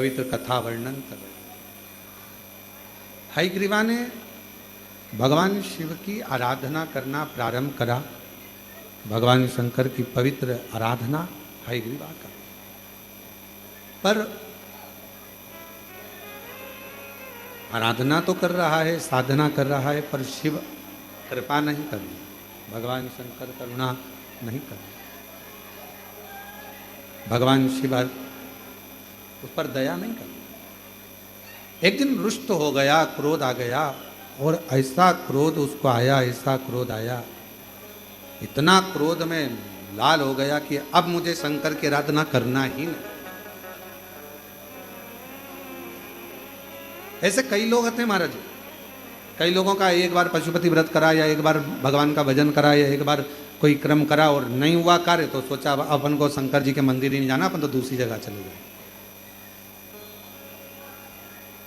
पवित्र कथा वर्णन कर रहे हैं। हयग्रीवा ने भगवान शिव की आराधना करना प्रारंभ करा। भगवान शंकर की पवित्र आराधना हयग्रीवा का, पर आराधना तो कर रहा है, साधना कर रहा है, पर शिव कृपा नहीं कर रही, भगवान शंकर करुणा नहीं कर रहे। भगवान शिव उस पर दया नहीं कर रहे। एक दिन रुष्ट हो गया, क्रोध आ गया, और ऐसा क्रोध उसको आया, ऐसा क्रोध आया, इतना क्रोध में लाल हो गया कि अब मुझे शंकर की आराधना करना ही नहीं। ऐसे कई लोग होते हैं महाराज, कई लोगों का एक बार पशुपति व्रत करा, या एक बार भगवान का भजन करा, या एक बार कोई क्रम करा और नहीं हुआ कार्य, तो सोचा अपन को शंकर जी के मंदिर ही नहीं जाना, अपन तो दूसरी जगह चले जाए।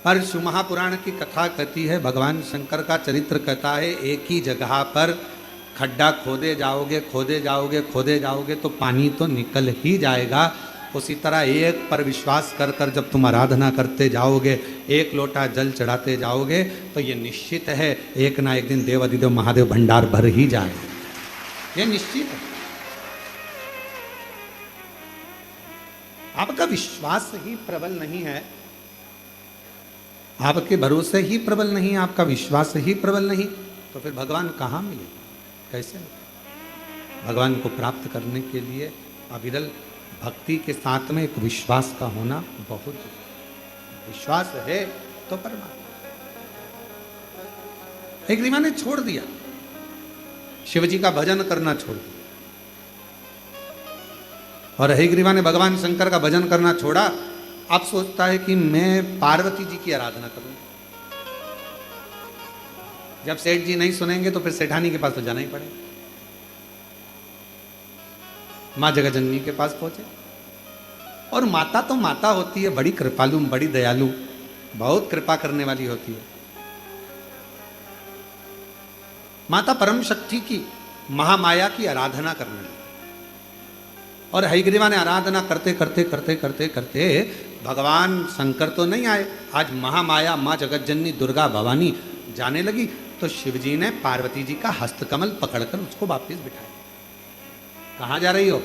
पर शिव महापुराण की कथा कहती है, भगवान शंकर का चरित्र कहता है, एक ही जगह पर खड्डा खोदे जाओगे, खोदे जाओगे, खोदे जाओगे तो पानी तो निकल ही जाएगा। उसी तरह एक पर विश्वास कर कर जब तुम आराधना करते जाओगे, एक लोटा जल चढ़ाते जाओगे, तो ये निश्चित है एक ना एक दिन देव अधिदेव महादेव भंडार भर ही जाएगा, ये निश्चित है। आपका विश्वास ही प्रबल नहीं है, आपके भरोसे ही प्रबल नहीं, आपका विश्वास ही प्रबल नहीं, तो फिर भगवान कहाँ मिले, कैसे मिले? भगवान को प्राप्त करने के लिए अविरल भक्ति के साथ में एक विश्वास का होना बहुत जरूरी। विश्वास है तो परमात्मा। हयग्रीवा ने छोड़ दिया, शिव जी का भजन करना छोड़ दिया, और हयग्रीवा ने भगवान शंकर का भजन करना छोड़ा। अब सोचता है कि मैं पार्वती जी की आराधना करूं। जब सेठ जी नहीं सुनेंगे तो फिर सेठानी के पास तो जाना ही पड़ेगा। मां जगजननी के पास पहुंचे, और माता तो माता होती है, बड़ी कृपालु, बड़ी दयालु, बहुत कृपा करने वाली होती है। माता परम शक्ति की, महामाया की आराधना करने लगी, और हयग्रीवा ने आराधना करते करते करते करते करते भगवान शंकर तो नहीं आए, आज महामाया मां जगज्जननी दुर्गा भवानी जाने लगी। तो शिवजी ने पार्वती जी का हस्तकमल पकड़कर उसको वापस बिठाया। कहाँ जा रही हो?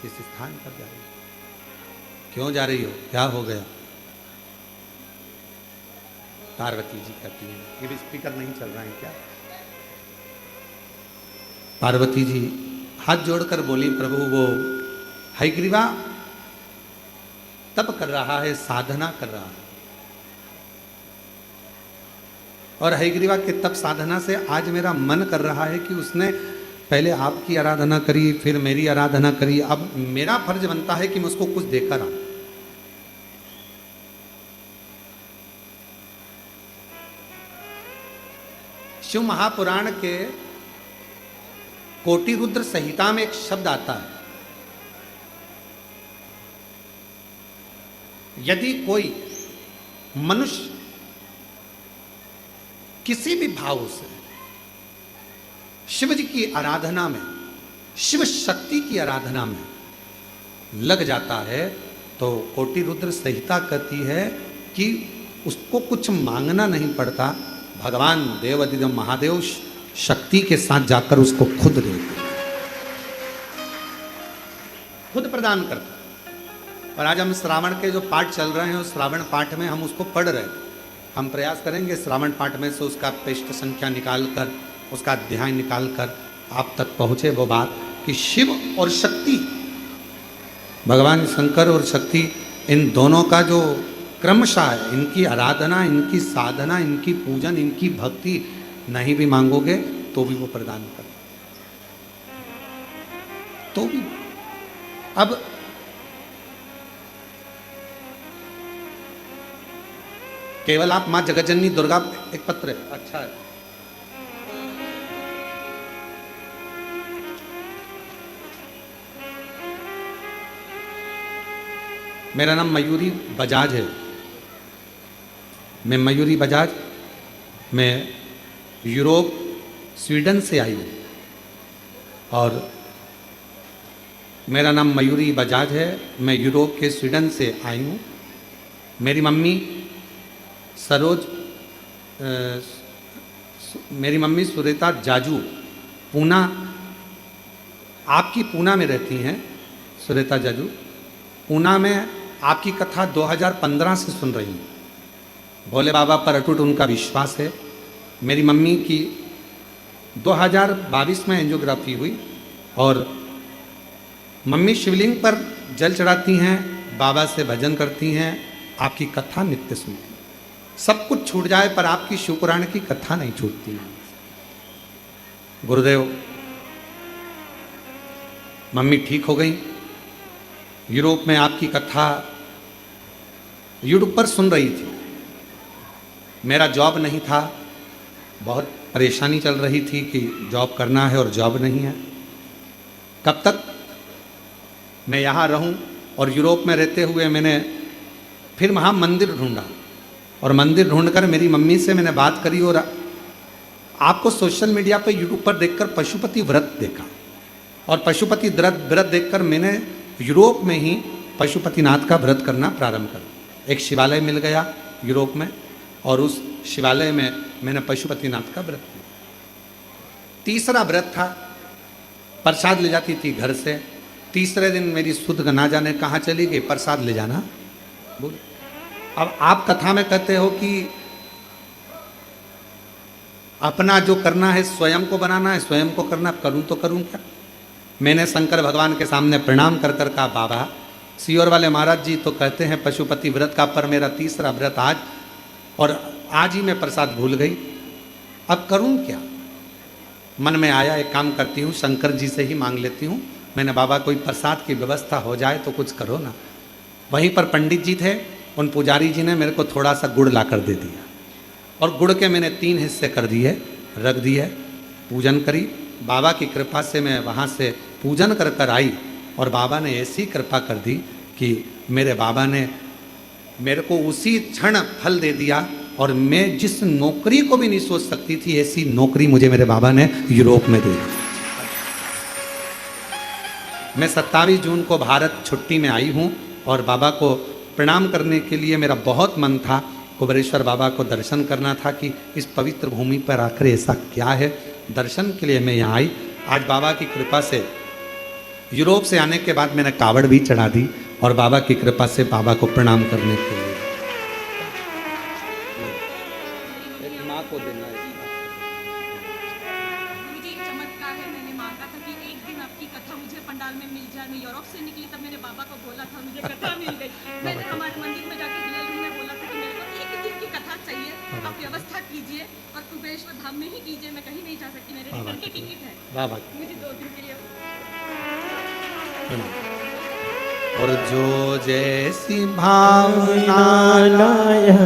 इस स्थान पर जा रही हो। क्यों जा रही हो? क्या हो गया? पार्वती जी कहती हैं, ये भी स्पीकर नहीं चल रहा है क्या? पार्वती जी हाथ जोड़कर बोली, प्रभु वो हयग्रीवा तप कर रहा है, साधना कर रहा है, और हयग्रीवा के तप साधना से आज मेरा मन कर रहा है कि उसने पहले आपकी आराधना करी, फिर मेरी आराधना करी, अब मेरा फर्ज बनता है कि मैं उसको कुछ देकर आऊं। शिव महापुराण के कोटि रुद्र संहिता में एक शब्द आता है, यदि कोई मनुष्य किसी भी भाव से शिव जी की आराधना में, शिव शक्ति की आराधना में लग जाता है, तो कोटि रुद्र संहिता कहती है कि उसको कुछ मांगना नहीं पड़ता, भगवान देव अधिदेव महादेव शक्ति के साथ जाकर उसको खुद देते, खुद प्रदान करता। और आज हम श्रावण के जो पाठ चल रहे हैं, उस श्रावण पाठ में हम उसको पढ़ रहे हैं। हम प्रयास करेंगे श्रावण पाठ में से उसका पृष्ठ संख्या निकालकर, उसका अध्याय निकालकर आप तक पहुंचे वो बात कि शिव और शक्ति, भगवान शंकर और शक्ति, इन दोनों का जो क्रमशः है, इनकी आराधना, इनकी साधना, इनकी पूजन, इनकी भक्ति नहीं भी मांगोगे तो भी वो प्रदान कर, तो भी। अब केवल आप मां जगज्जननी दुर्गा, एक पत्र है, अच्छा है, मेरा नाम मयूरी बजाज है, मैं मयूरी बजाज, मैं यूरोप स्वीडन से आई हूँ, और मेरा नाम मयूरी बजाज है। मैं यूरोप के स्वीडन से आई हूँ। मेरी मम्मी मेरी मम्मी सुरेता जाजू पूना, आपकी पूना में रहती हैं। सुरेता जाजू पूना में आपकी कथा 2015 से सुन रही हूँ। भोले बाबा पर अटूट उनका विश्वास है। मेरी मम्मी की 2022 में एंजियोग्राफी हुई और मम्मी शिवलिंग पर जल चढ़ाती हैं, बाबा से भजन करती हैं, आपकी कथा नित्य सुनती हैं। सब कुछ छूट जाए पर आपकी शिवपुराण की कथा नहीं छूटती है। गुरुदेव, मम्मी ठीक हो गई। यूरोप में आपकी कथा यूट्यूब पर सुन रही थी। मेरा जॉब नहीं था, बहुत परेशानी चल रही थी कि जॉब करना है और जॉब नहीं है। कब तक मैं यहाँ रहूँ? और यूरोप में रहते हुए मैंने फिर वहाँ मंदिर ढूंढा और मंदिर ढूंढकर मेरी मम्मी से मैंने बात करी और आपको सोशल मीडिया पर यूट्यूब पर देखकर पशुपति व्रत देखा और पशुपति व्रत देखकर मैंने यूरोप में ही पशुपतिनाथ का व्रत करना प्रारंभ करा। एक शिवालय मिल गया यूरोप में और उस शिवालय में मैंने पशुपतिनाथ का व्रत किया। तीसरा व्रत था, प्रसाद ले जाती थी घर से। तीसरे दिन मेरी सुध ना जाने कहाँ चली गई, प्रसाद ले जाना बोल। अब आप कथा में कहते हो कि अपना जो करना है स्वयं को बनाना है, स्वयं को करना, करूं तो करूं क्या? मैंने शंकर भगवान के सामने प्रणाम कर कर कहा, बाबा सियोर वाले महाराज जी तो कहते हैं पशुपति व्रत का, पर मेरा तीसरा व्रत आज और आज ही मैं प्रसाद भूल गई, अब करूं क्या? मन में आया एक काम करती हूँ, शंकर जी से ही मांग लेती हूँ। मैंने बाबा कोई प्रसाद की व्यवस्था हो जाए तो कुछ करो ना। वहीं पर पंडित जी थे, उन पुजारी जी ने मेरे को थोड़ा सा गुड़ ला कर दे दिया और गुड़ के मैंने 3 हिस्से कर दिए, रख दिए, पूजन करी। बाबा की कृपा से मैं वहाँ से पूजन कर कर आई और बाबा ने ऐसी कृपा कर दी कि मेरे बाबा ने मेरे को उसी क्षण फल दे दिया और मैं जिस नौकरी को भी नहीं सोच सकती थी ऐसी नौकरी मुझे मेरे बाबा ने यूरोप में दे दी। मैं 27 जून को भारत छुट्टी में आई हूँ और बाबा को प्रणाम करने के लिए मेरा बहुत मन था। कुबेरेश्वर बाबा को दर्शन करना था कि इस पवित्र भूमि पर आकर ऐसा क्या है। दर्शन के लिए मैं यहाँ आई। आज बाबा की कृपा से यूरोप से आने के बाद मैंने कावड़ भी चढ़ा दी और बाबा की कृपा से बाबा को प्रणाम करने के लिए माँ को देना है। मुझे एक चमत्कार है, मैंने मांगा था कि एक दिन आपकी कथा मुझे पंडाल में मिल जाए। मैं यूरोप से निकली तब मैंने बाबा को बोला था, मुझे कथा मिल गई। मैंने हमारे मंदिर में जाके डिलीवरी में बोला था कि मेरे को एक दिन की कथा चाहिए, आप व्यवस्था कीजिए और कुबेरेश्वर धाम में ही कीजिए, मैं कहीं नहीं जा सकती, मेरे रिटर्न की टिकट है, मुझे 2 दिन के लिए। और जो जैसी भावना लाया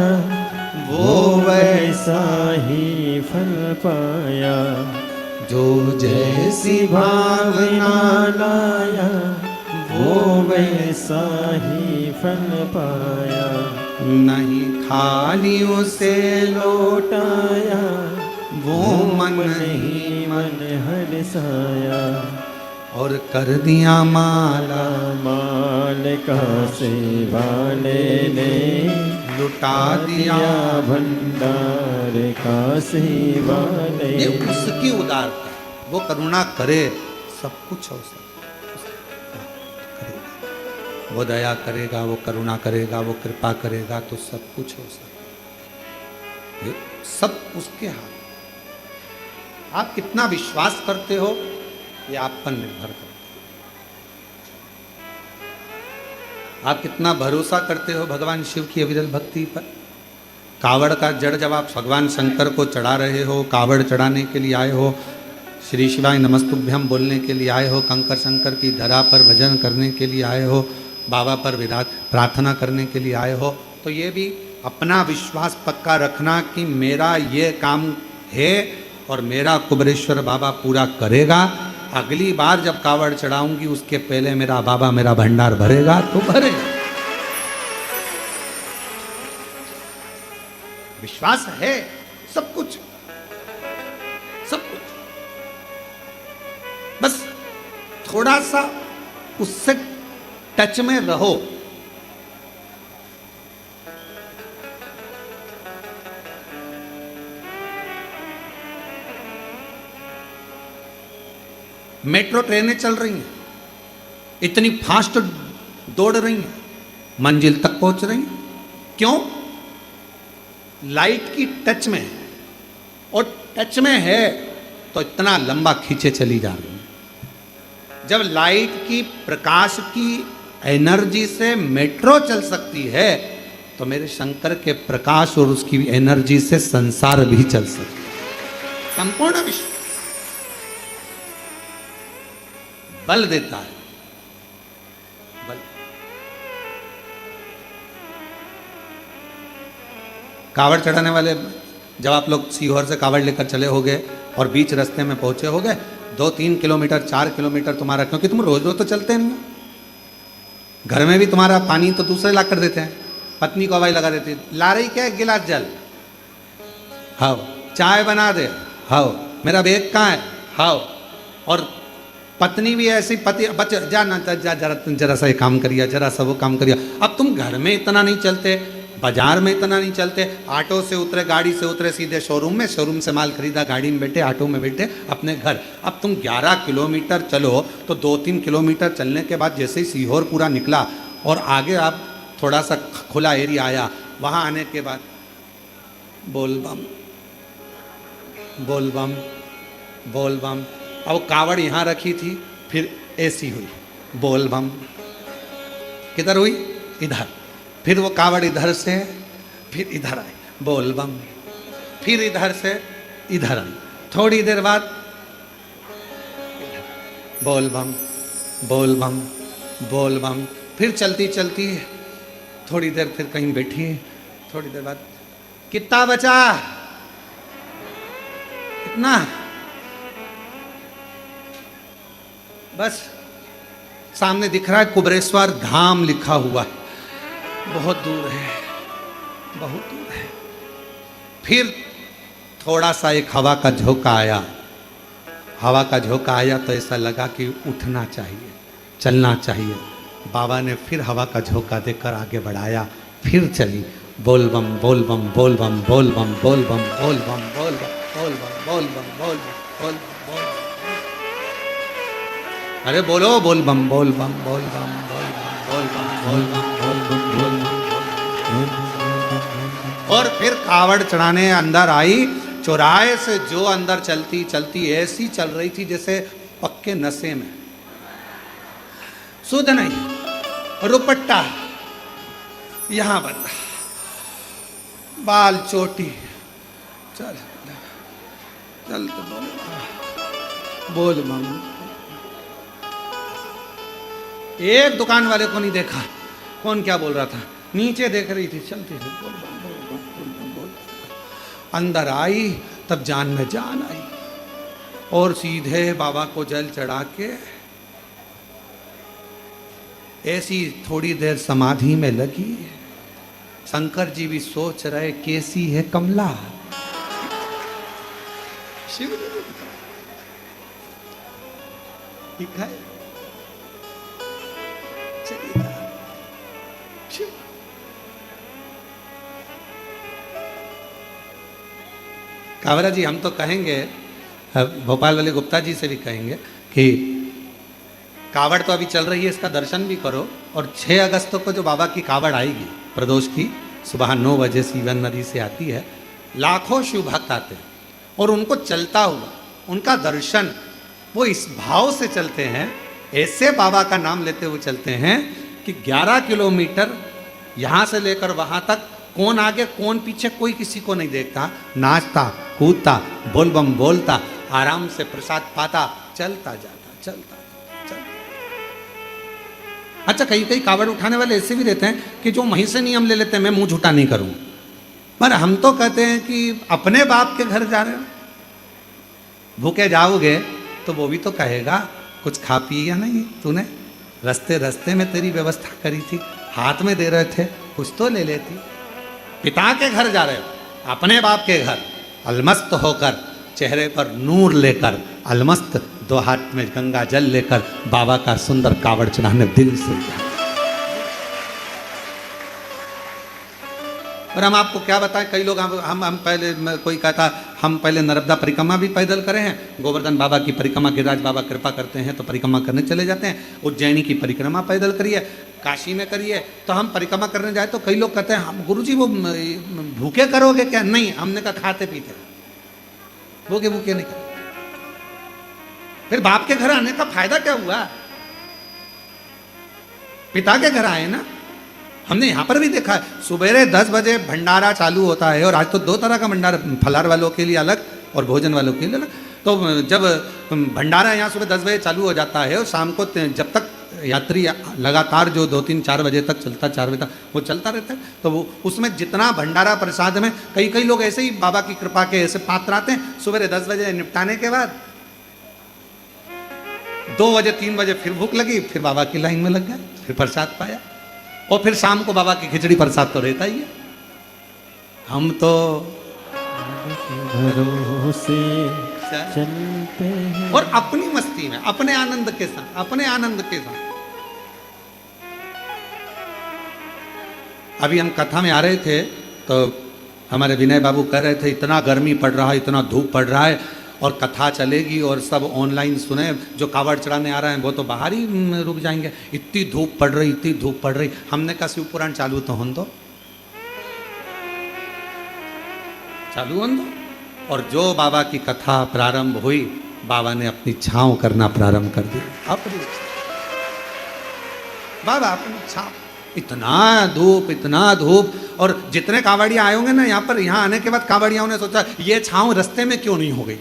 वो वैसा ही फल पाया, जो जैसी भावना लाया वो वैसा ही फल पाया, नहीं खाली उसे लौटाया वो मन ही मन हरसाया, और कर दिया माला माल का सेवाले ने लुटा दिया भंडार का सेवाले। ये उसकी उदारता, वो करुणा करे सब कुछ हो सकता। वो दया करेगा, वो करुणा करेगा, वो कृपा करेगा तो सब कुछ हो सकता। ये सब उसके हाथ। आप कितना विश्वास करते हो ये आप पर निर्भर करता है। आप कितना भरोसा करते हो भगवान शिव की अविरल भक्ति पर। कावड़ का जड़ जब आप भगवान शंकर को चढ़ा रहे हो, कावड़ चढ़ाने के लिए आए हो, श्री शिवाय नमस्तुभ्यम बोलने के लिए आए हो, कंकर शंकर की धरा पर भजन करने के लिए आए हो, बाबा पर विराट प्रार्थना करने के लिए आए हो, तो ये भी अपना विश्वास पक्का रखना कि मेरा ये काम है और मेरा कुबेरेश्वर बाबा पूरा करेगा। अगली बार जब कावड़ चढ़ाऊंगी उसके पहले मेरा बाबा मेरा भंडार भरेगा तो भरेगा। विश्वास है, सब कुछ बस थोड़ा सा उससे टच में रहो। मेट्रो ट्रेनें चल रही हैं, इतनी फास्ट दौड़ रही हैं, मंजिल तक पहुंच रही हैं। क्यों? लाइट की टच में है, और टच में है तो इतना लंबा खींचे चली जा रही है। जब लाइट की प्रकाश की एनर्जी से मेट्रो चल सकती है तो मेरे शंकर के प्रकाश और उसकी एनर्जी से संसार भी चल सकता है। संपूर्ण विश्व बल देता है, बल। कावड़ चढ़ाने वाले, जब आप लोग सीहोर से कावड़ लेकर चले होगे और बीच रास्ते में पहुंचे होगे, 2-3 किलोमीटर 4 किलोमीटर तुम्हारा, क्योंकि तुम रोज रोज तो चलते नहीं हो, घर में भी तुम्हारा पानी तो दूसरे ला कर देते हैं, पत्नी को हवाई लगा देती है, ला रही क्या एक गिलास जल, हाओ चाय बना दे, हाओ मेरा बैग कहाँ है, हाओ। और पत्नी भी ऐसी, पति बच जा ना, जा जरा सा ये काम करिए, जरा सा वो काम करिए। अब तुम घर में इतना नहीं चलते, बाजार में इतना नहीं चलते, ऑटो से उतरे, गाड़ी से उतरे, सीधे शोरूम में, शोरूम से माल खरीदा, गाड़ी में बैठे, ऑटो में बैठे अपने घर। अब तुम 11 किलोमीटर चलो तो 2-3 किलोमीटर चलने के बाद जैसे ही सीहोर पूरा निकला और आगे आप थोड़ा सा खुला एरिया आया, वहाँ आने के बाद बोल बम बोल बम बोल बम। अब कावड़ यहाँ रखी थी, फिर ऐसी हुई, बोल बम। किधर हुई? इधर। फिर वो कावड़ इधर से फिर इधर आई, बोल बम। फिर इधर से इधर आई, थोड़ी देर बाद बोल बम बोल बम बोल बम। फिर चलती चलती थोड़ी देर फिर कहीं बैठी, थोड़ी देर बाद कितना बचा, इतना, बस सामने दिख रहा है कुबरेश्वर धाम लिखा हुआ है, बहुत दूर है, बहुत दूर है। फिर थोड़ा सा एक हवा का झोंका आया, हवा का झोंका आया तो ऐसा लगा कि उठना चाहिए, चलना चाहिए। बाबा ने फिर हवा का झोंका देकर आगे बढ़ाया, फिर चली, बोल बम बोल बम बोल बम बोल बम बोल बम बोल बम बोल बम बोल बम बोल बम बोल बम बोल बम। अरे बोलो, बोल बम बोल बम बोल बम बोल बम बोल बम बोल बम बोल बम बोल बम। और फिर कावड़ चढ़ाने अंदर आई, चौराहे से जो अंदर चलती चलती ऐसी चल रही थी जैसे पक्के नशे में, सुध नहीं, रुपट्टा यहां बंधा, बाल चोटी, चल चल तो बोल बम। एक दुकान वाले को नहीं देखा, कौन क्या बोल रहा था, नीचे देख रही थी, चलती थी, बोल बम बोल बम बोल बम बोल। अंदर आई तब जान में जान आई, और सीधे बाबा को जल चढ़ा के ऐसी थोड़ी देर समाधि में लगी। शंकर जी भी सोच रहे कैसी है कमला, शिव दिखाए कावरा जी, हम तो कहेंगे, भोपाल वाले गुप्ता जी से भी कहेंगे कि कावड़ तो अभी चल रही है, इसका दर्शन भी करो। और 6 अगस्त को जो बाबा की कावड़ आएगी प्रदोष की, सुबह 9 बजे सीवन नदी से आती है, लाखों शिव भक्त आते हैं और उनको चलता हुआ उनका दर्शन, वो इस भाव से चलते हैं, ऐसे बाबा का नाम लेते हुए चलते हैं कि 11 किलोमीटर यहाँ से लेकर वहाँ तक, कौन आगे कौन पीछे कोई किसी को नहीं देखता, नाचता कूदता बोल बम बोलता, आराम से प्रसाद पाता, चलता जाता चलता चलता। अच्छा, कई कई कावड़ उठाने वाले ऐसे भी रहते हैं कि जो वहीं से नियम ले लेते हैं, मैं मुंह झूठा नहीं करूँ, पर हम तो कहते हैं कि अपने बाप के घर जा रहे हो, भूखे जाओगे तो वो भी तो कहेगा कुछ खा पी या नहीं, तूने रास्ते रास्ते में तेरी व्यवस्था करी थी, हाथ में दे रहे थे, कुछ तो ले लेती। पिता के घर जा रहे हो, अपने बाप के घर, अलमस्त होकर, चेहरे पर नूर लेकर, अलमस्त 2 हाथ में गंगा जल लेकर बाबा का सुंदर कावड़ चढ़ाने दिल से गया। और हम आपको क्या बताएं, कई लोग हम पहले, कोई कहता हम पहले नर्मदा परिक्रमा भी पैदल करे हैं, गोवर्धन बाबा की परिक्रमा गिरिराज बाबा कृपा करते हैं तो परिक्रमा करने चले जाते हैं, उज्जैनी की परिक्रमा पैदल करिए, काशी में करिए। तो हम परिक्रमा करने जाए तो कई लोग कहते हैं हम गुरुजी वो भूखे करोगे क्या? नहीं, हमने कहा खाते पीते, भूखे भूखे नहीं। फिर बाप के घर आने का फायदा क्या हुआ? पिता के घर आए ना। हमने यहाँ पर भी देखा है, सुबेरे 10 बजे भंडारा चालू होता है, और आज तो 2 तरह का भंडारा, फलार वालों के लिए अलग और भोजन वालों के लिए अलग। तो जब भंडारा यहाँ सुबह 10 बजे चालू हो जाता है और शाम को जब तक यात्री लगातार जो 2-3-4 बजे तक चलता, 4 बजे तक वो चलता रहता है, तो वो उसमें जितना भंडारा प्रसाद में कई लोग ऐसे ही बाबा की कृपा के ऐसे पात्र आते हैं, सुबह 10 बजे निपटाने के बाद 2 बजे 3 बजे फिर भूख लगी, फिर बाबा की लाइन में लग गया, फिर प्रसाद पाया, और फिर शाम को बाबा की खिचड़ी प्रसाद तो रहता ही है। हम तो भरोसे चलते हैं और अपनी मस्ती में, अपने आनंद के साथ, अपने आनंद के साथ। अभी हम कथा में आ रहे थे तो हमारे विनय बाबू कह रहे थे इतना गर्मी पड़ रहा है, इतना धूप पड़ रहा है, और कथा चलेगी और सब ऑनलाइन सुने, जो कावड़ चढ़ाने आ रहे हैं वो तो बाहर ही रुक जाएंगे, इतनी धूप पड़ रही, इतनी धूप पड़ रही। हमने कहा शिव पुराण चालू तो हों दो, चालू हों दो। और जो बाबा की कथा प्रारंभ हुई, बाबा ने अपनी छांव करना प्रारंभ कर दी, अपनी बाबा अपनी छांव। इतना धूप, और जितने कावड़िया आए होंगे ना यहाँ पर, यहाँ आने के बाद कावड़ियाओं ने सोचा ये छांव रास्ते में क्यों नहीं हो गई,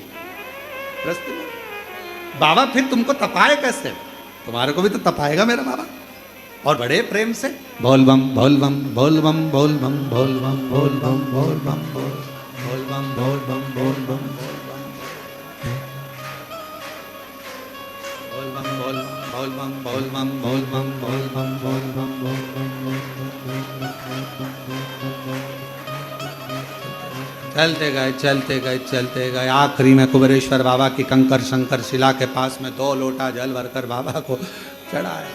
रास्ते में बाबा फिर तुमको तपाए कैसे? तुम्हारे को भी तो तपाएगा मेरा बाबा। और बड़े प्रेम से बोल बम बोल बम बोल बम बोल बम बोल बम बोल बम बोल बम बोल बम बोल बम बोल बम बोल बम बोल बम बोल बम बोल बम बोल बम बोल बम। चलते गए आखिरी में कुबेरेश्वर बाबा की कंकर शंकर शिला के पास में 2 लोटा जल भरकर बाबा को चढ़ाया।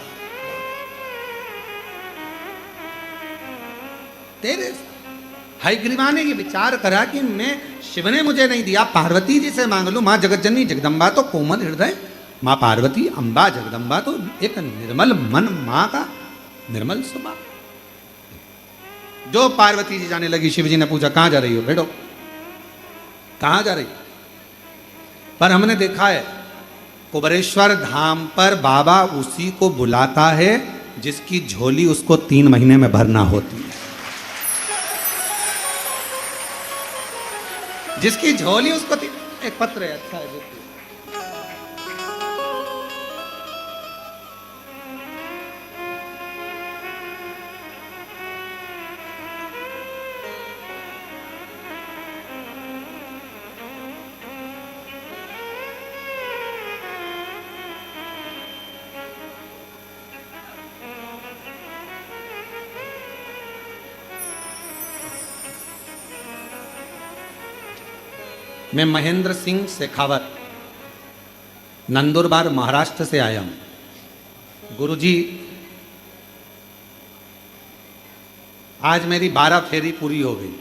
तेरे हयग्रीवा ने ये विचार करा कि मैं, शिव ने मुझे नहीं दिया, पार्वती जी से मांग लूं। माँ जगतजननी जगदम्बा तो कोमल हृदय, माँ पार्वती अम्बा जगदम्बा तो एक निर्मल मन, माँ का निर्मल स्वभाव। जो पार्वती जी जाने लगी, शिव जी ने पूछा कहाँ जा रही हो? बैठो, कहाँ जा रही? पर हमने देखा है कुबेरेश्वर धाम पर बाबा उसी को बुलाता है जिसकी झोली उसको 3 महीने में भरना होती है, जिसकी झोली उसको एक पत्र है, अच्छा है। मैं महेंद्र सिंह शेखावत नंदुरबार महाराष्ट्र से आया हूँ। गुरुजी, आज मेरी 12 फेरी पूरी हो गई।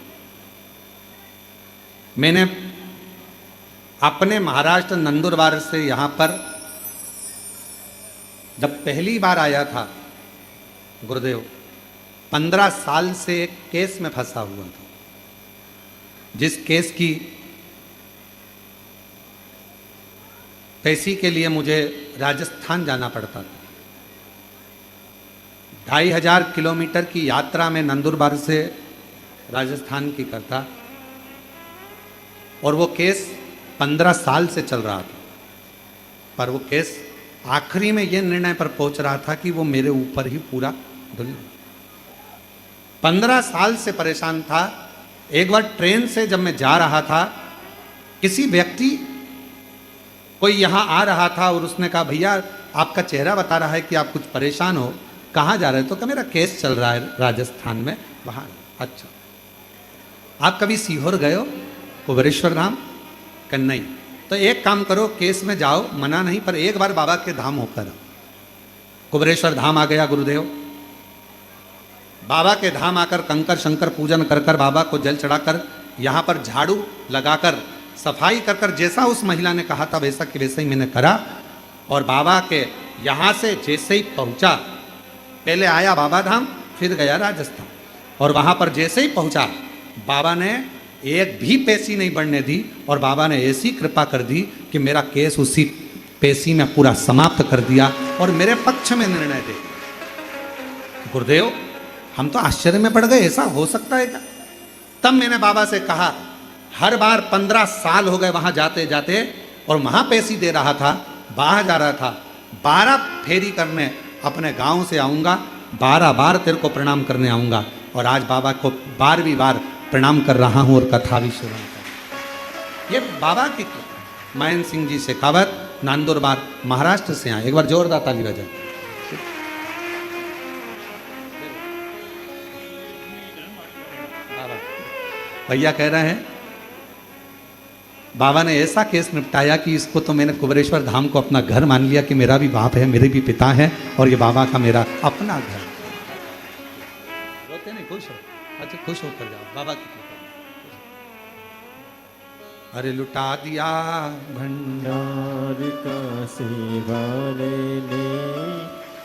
मैंने अपने महाराष्ट्र नंदुरबार से यहाँ पर जब पहली बार आया था, गुरुदेव 15 साल से एक केस में फंसा हुआ था, जिस केस की पैसे के लिए मुझे राजस्थान जाना पड़ता था। 2500 किलोमीटर की यात्रा में नंदुरबार से राजस्थान की करता, और वो केस 15 साल से चल रहा था। पर वो केस आखिरी में ये निर्णय पर पहुंच रहा था कि वो मेरे ऊपर ही पूरा धुल। 15 साल से परेशान था। एक बार ट्रेन से जब मैं जा रहा था, किसी व्यक्ति कोई यहाँ आ रहा था और उसने कहा भैया आपका चेहरा बता रहा है कि आप कुछ परेशान हो, कहाँ जा रहे हो? तो कहा मेरा केस चल रहा है राजस्थान में, वहाँ। अच्छा, आप कभी सीहोर गए हो, कुबेरेश्वर धाम? कहा नहीं। तो एक काम करो, केस में जाओ, मना नहीं, पर एक बार बाबा के धाम होकर। कुबरेश्वर धाम आ गया गुरुदेव। बाबा के धाम आकर कंकर शंकर पूजन कर कर, बाबा को जल चढ़ाकर, यहाँ पर झाड़ू लगाकर सफाई कर कर, जैसा उस महिला ने कहा था वैसा कि वैसे ही मैंने करा। और बाबा के यहाँ से जैसे ही पहुँचा, पहले आया बाबा धाम, फिर गया राजस्थान, और वहाँ पर जैसे ही पहुँचा बाबा ने एक भी पेशी नहीं बढ़ने दी, और बाबा ने ऐसी कृपा कर दी कि मेरा केस उसी पेशी में पूरा समाप्त कर दिया और मेरे पक्ष में निर्णय दे। गुरुदेव, हम तो आश्चर्य में पड़ गए, ऐसा हो सकता है क्या? तब मैंने बाबा से कहा, हर बार 15 साल हो गए वहां जाते जाते, और वहां पेशी दे रहा था, बाहर जा रहा था, 12 फेरी करने अपने गांव से आऊंगा, 12 बार तेरे को प्रणाम करने आऊंगा। और आज बाबा को 12वीं बार प्रणाम कर रहा हूं और कथा भी श्रवण कर। ये बाबा की महेंद्र सिंह जी शेखावत, नांदुरबार, महाराष्ट्र से आए। एक बार जोरदार ताली बजाएं। भैया कह रहे हैं बाबा ने ऐसा केस निपटाया कि इसको तो मैंने कुबरेश्वर धाम को अपना घर मान लिया कि मेरा भी बाप है, मेरे भी पिता है, और ये बाबा का मेरा अपना घर। रोते नहीं, खुश हो, अच्छा खुश होकर जाओ बाबा की कृपा। अरे लुटा दिया भंडार का सेवा लेने,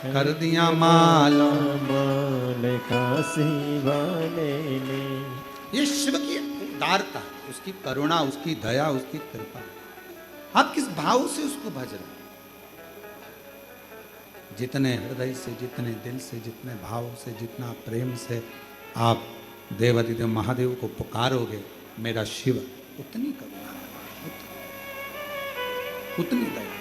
कर दिया माला माल का सेवा लेने। ये शिव की उदारता, उसकी करुणा, उसकी दया, उसकी कृपा। आप किस भाव से उसको भज रहे? जितने हृदय से, जितने दिल से, जितने भाव से, जितना प्रेम से आप देवाधिदेव महादेव को पुकारोगे, मेरा शिव उतनी करुणा, उतनी दया।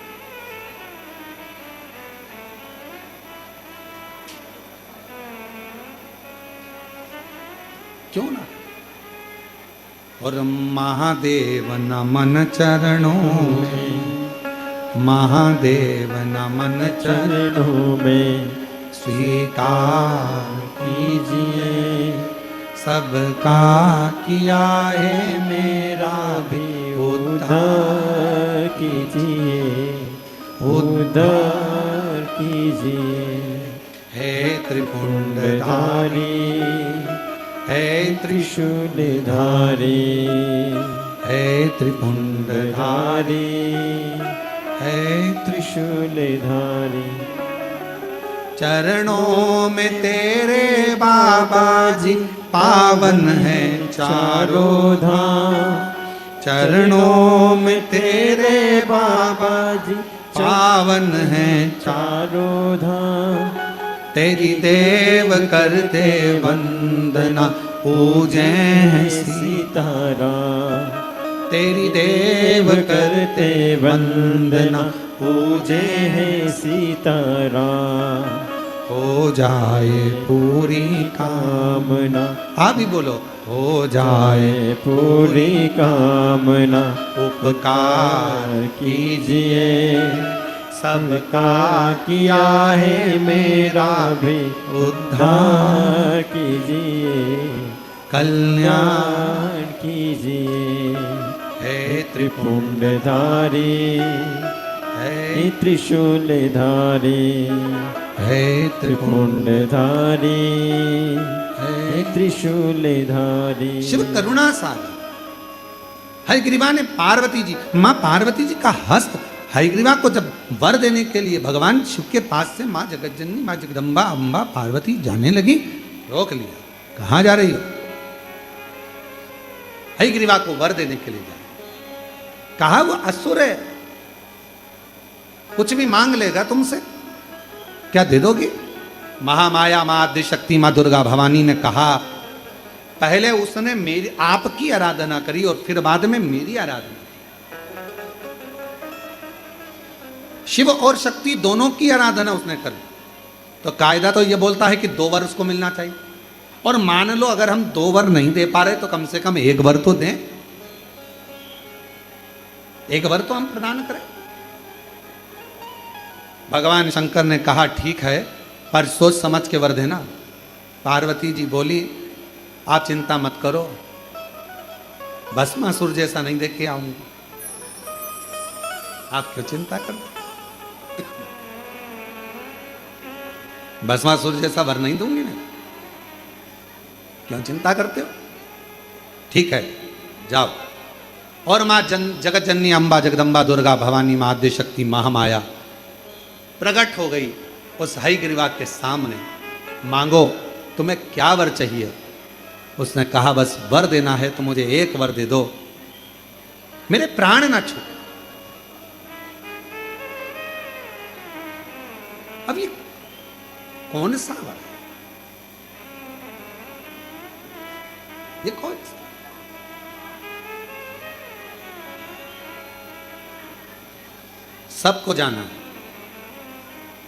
क्यों ना? और महादेव नमन चरणों में, महादेव नमन चरणों में स्वीकार कीजिए, सबका किया है मेरा भी उद्धार कीजिए, उद्धार कीजिए। है त्रिपुंडधारी, है त्रिशूलधारी, है त्रिपुंडधारी, है त्रिशूलधारी। चरणों में तेरे बाबा जी पावन है चारों धाम। चरणों में तेरे बाबा जी पावन है चारों धाम। तेरी देव करते वंदना, पूजे हैं सीताराम। तेरी देव करते वंदना, पूजे हैं सीताराम। हो जाए पूरी कामना, आप भी बोलो, हो जाए पूरी कामना। उपकार कीजिए, सबका किया है मेरा भी उद्धार कीजिए, कल्याण कीजिए। है त्रिपुंडधारी, है त्रिशूलधारी, है त्रिपुंडधारी, त्रिशूलधारी। शिव करुणा सागर। हयग्रीवा ने पार्वती जी, माँ पार्वती जी का हस्त हयग्रीवा को जब वर देने के लिए भगवान शिव के पास से माँ जगज्जननी, माँ जगदम्बा, अम्बा पार्वती जाने लगी, रोक लिया। कहाँ जा रही हो? हयग्रीवा को वर देने के लिए जा। कहा वो असुर है, कुछ भी मांग लेगा तुमसे, क्या दे दोगी? महामाया माँ आद्य शक्ति माँ दुर्गा भवानी ने कहा, पहले उसने मेरी आपकी आराधना करी और फिर बाद में मेरी आराधना। शिव और शक्ति दोनों की आराधना उसने कर ली। तो कायदा तो यह बोलता है कि 2 वर उसको मिलना चाहिए, और मान लो अगर हम 2 वर नहीं दे पा रहे तो कम से कम 1 वर तो दें, 1 वर तो हम प्रदान करें। भगवान शंकर ने कहा ठीक है, पर सोच समझ के वर देना। पार्वती जी बोली, आप चिंता मत करो, भस्मासुर जैसा नहीं देख के आऊंगा। आप क्यों चिंता करते? भस्मासुर जैसा वर नहीं दूंगी मैं, क्यों चिंता करते हो? ठीक है, जाओ। और मां जगत जननी अंबा जगदम्बा दुर्गा भवानी मां आद्य शक्ति महामाया प्रकट हो गई उस हयग्रीवा के सामने। मांगो, तुम्हें क्या वर चाहिए? उसने कहा, बस वर देना है तो मुझे एक वर दे दो, मेरे प्राण ना छू। अब ये कौन सा वर है? ये कौन सा? सबको जाना है,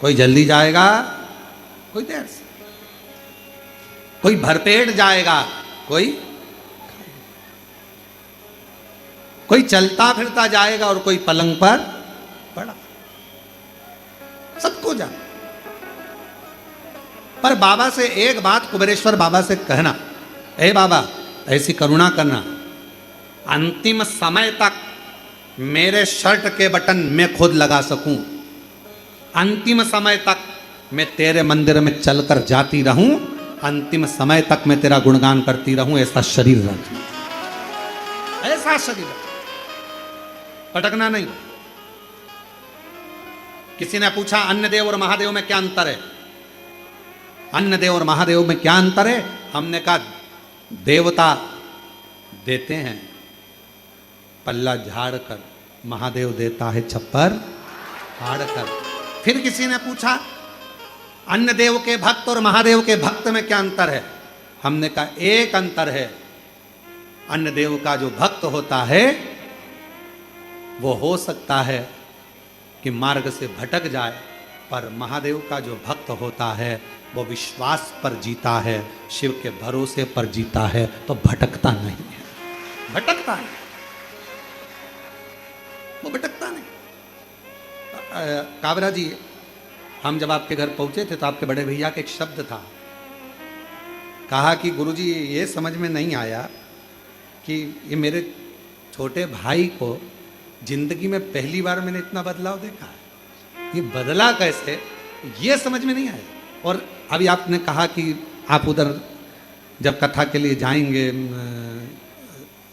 कोई जल्दी जाएगा, कोई देर से, कोई भरपेट जाएगा, कोई चलता फिरता जाएगा और कोई पलंग पर पड़ा। सबको जाना। पर बाबा से एक बात कुबेरेश्वर बाबा से कहना, ए बाबा ऐसी करुणा करना, अंतिम समय तक मेरे शर्ट के बटन मैं खुद लगा सकूं, अंतिम समय तक मैं तेरे मंदिर में चलकर जाती रहूं, अंतिम समय तक मैं तेरा गुणगान करती रहूं, ऐसा शरीर रख, ऐसा शरीर रख, भटकना नहीं। किसी ने पूछा अन्य देव और महादेव में क्या अंतर है? अन्य देव और महादेव में क्या अंतर है? हमने कहा देवता देते हैं पल्ला झाड़ कर, महादेव देता है छप्पर फाड़ कर। फिर किसी ने पूछा अन्य देव के भक्त और महादेव के भक्त में क्या अंतर है? हमने कहा एक अंतर है, अन्य देव का जो भक्त होता है वो हो सकता है कि मार्ग से भटक जाए, पर महादेव का जो भक्त होता है वो विश्वास पर जीता है, शिव के भरोसे पर जीता है, तो भटकता नहीं है, भटकता है, वो भटकता नहीं। काबरा जी, हम जब आपके घर पहुंचे थे तो आपके बड़े भैया का एक शब्द था, कहा कि गुरुजी ये समझ में नहीं आया कि ये मेरे छोटे भाई को जिंदगी में पहली बार मैंने इतना बदलाव देखा है, ये बदला कैसे, ये समझ में नहीं आया। और अभी आपने कहा कि आप उधर जब कथा के लिए जाएंगे,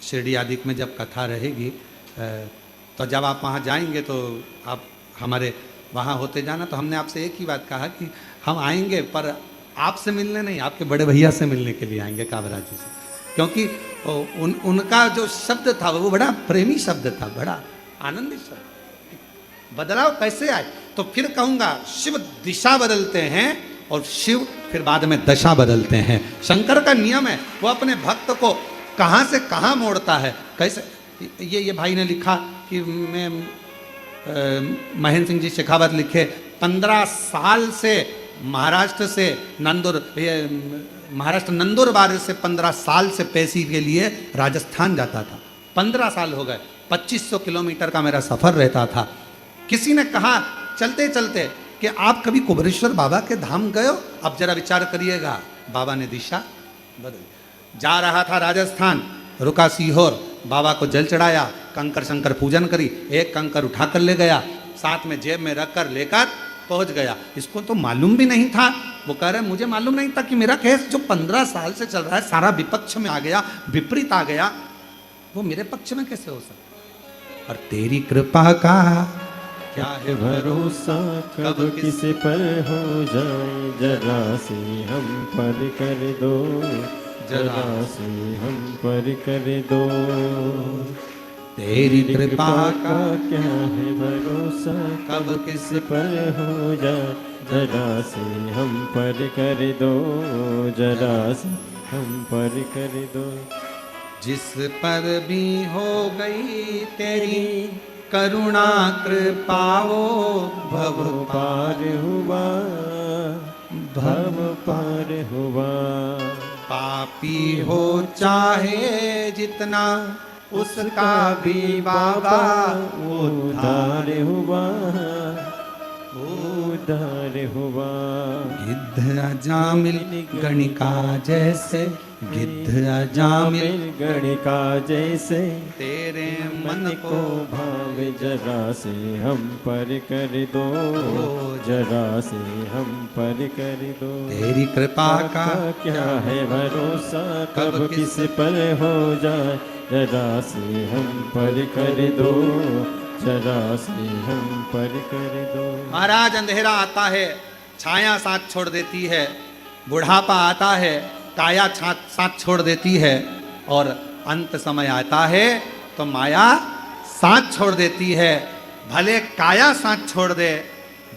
शिरडी आदि में जब कथा रहेगी, तो जब आप वहाँ जाएंगे तो आप हमारे वहाँ होते जाना। तो हमने आपसे एक ही बात कहा कि हम आएंगे पर आपसे मिलने नहीं, आपके बड़े भैया से मिलने के लिए आएंगे, काबरा जी से, क्योंकि उनका जो शब्द था वो बड़ा प्रेमी शब्द था, बड़ा आनंदी शब्द। बदलाव कैसे आए? तो फिर कहूँगा शिव दिशा बदलते हैं और शिव फिर बाद में दशा बदलते हैं। शंकर का नियम है, वो अपने भक्त को कहाँ से कहाँ मोड़ता है, कैसे। ये भाई ने लिखा कि मैं महेंद्र सिंह जी शेखावत लिखे 15 साल से महाराष्ट्र से महाराष्ट्र नंदुरबार से 15 साल से पैसे के लिए राजस्थान जाता था। 15 साल हो गए, 2500 किलोमीटर का मेरा सफर रहता था। किसी ने कहा चलते चलते कि आप कभी कुबेरेश्वर बाबा के धाम गए हो? अब जरा विचार करिएगा। बाबा ने दिशा बदल। जा रहा था राजस्थान, रुका सीहोर, बाबा को जल चढ़ाया, कंकर शंकर पूजन करी, एक कंकर उठा कर ले गया, साथ में जेब में रख कर लेकर पहुंच गया। इसको तो मालूम भी नहीं था। वो कह रहे मुझे मालूम नहीं था कि मेरा केस जो 15 साल से चल रहा है सारा विपक्ष में आ गया, विपरीत आ गया, वो मेरे पक्ष में कैसे हो सकता। और तेरी कृपा का क्या है भरोसा, कब किस पर हो जाए, जरा से हम पर कर दो, जरा से हम पर कर दो। तेरी कृपा का क्या है भरोसा, कब किस पर हो जाए, जरा से हम पर कर दो, जरा से हम पर कर दो। जिस पर भी हो गई तेरी करुणा कृपा, वो भव पार हुआ, भव पार हुआ। पापी हो चाहे जितना, उसका भी बाबा उद्धार हुआ, उद्धार हुआ। गिद्ध अजामिल गणिका जैसे गिद्ध अजामिल गणिका जैसे तेरे मन मन को को भावे जरा से हम पर कर दो, जरा से हम पर कर दो। तेरी कृपा का क्या है भरोसा, कब किस पर हो जाए, जरा से हम पर कर दो, जरा से हम पर कर दो। महाराज अंधेरा आता है, छाया साथ छोड़ देती है, बुढ़ापा आता है, काया साथ छोड़ देती है, और अंत समय आता है तो माया साथ छोड़ देती है। भले काया साथ छोड़ दे,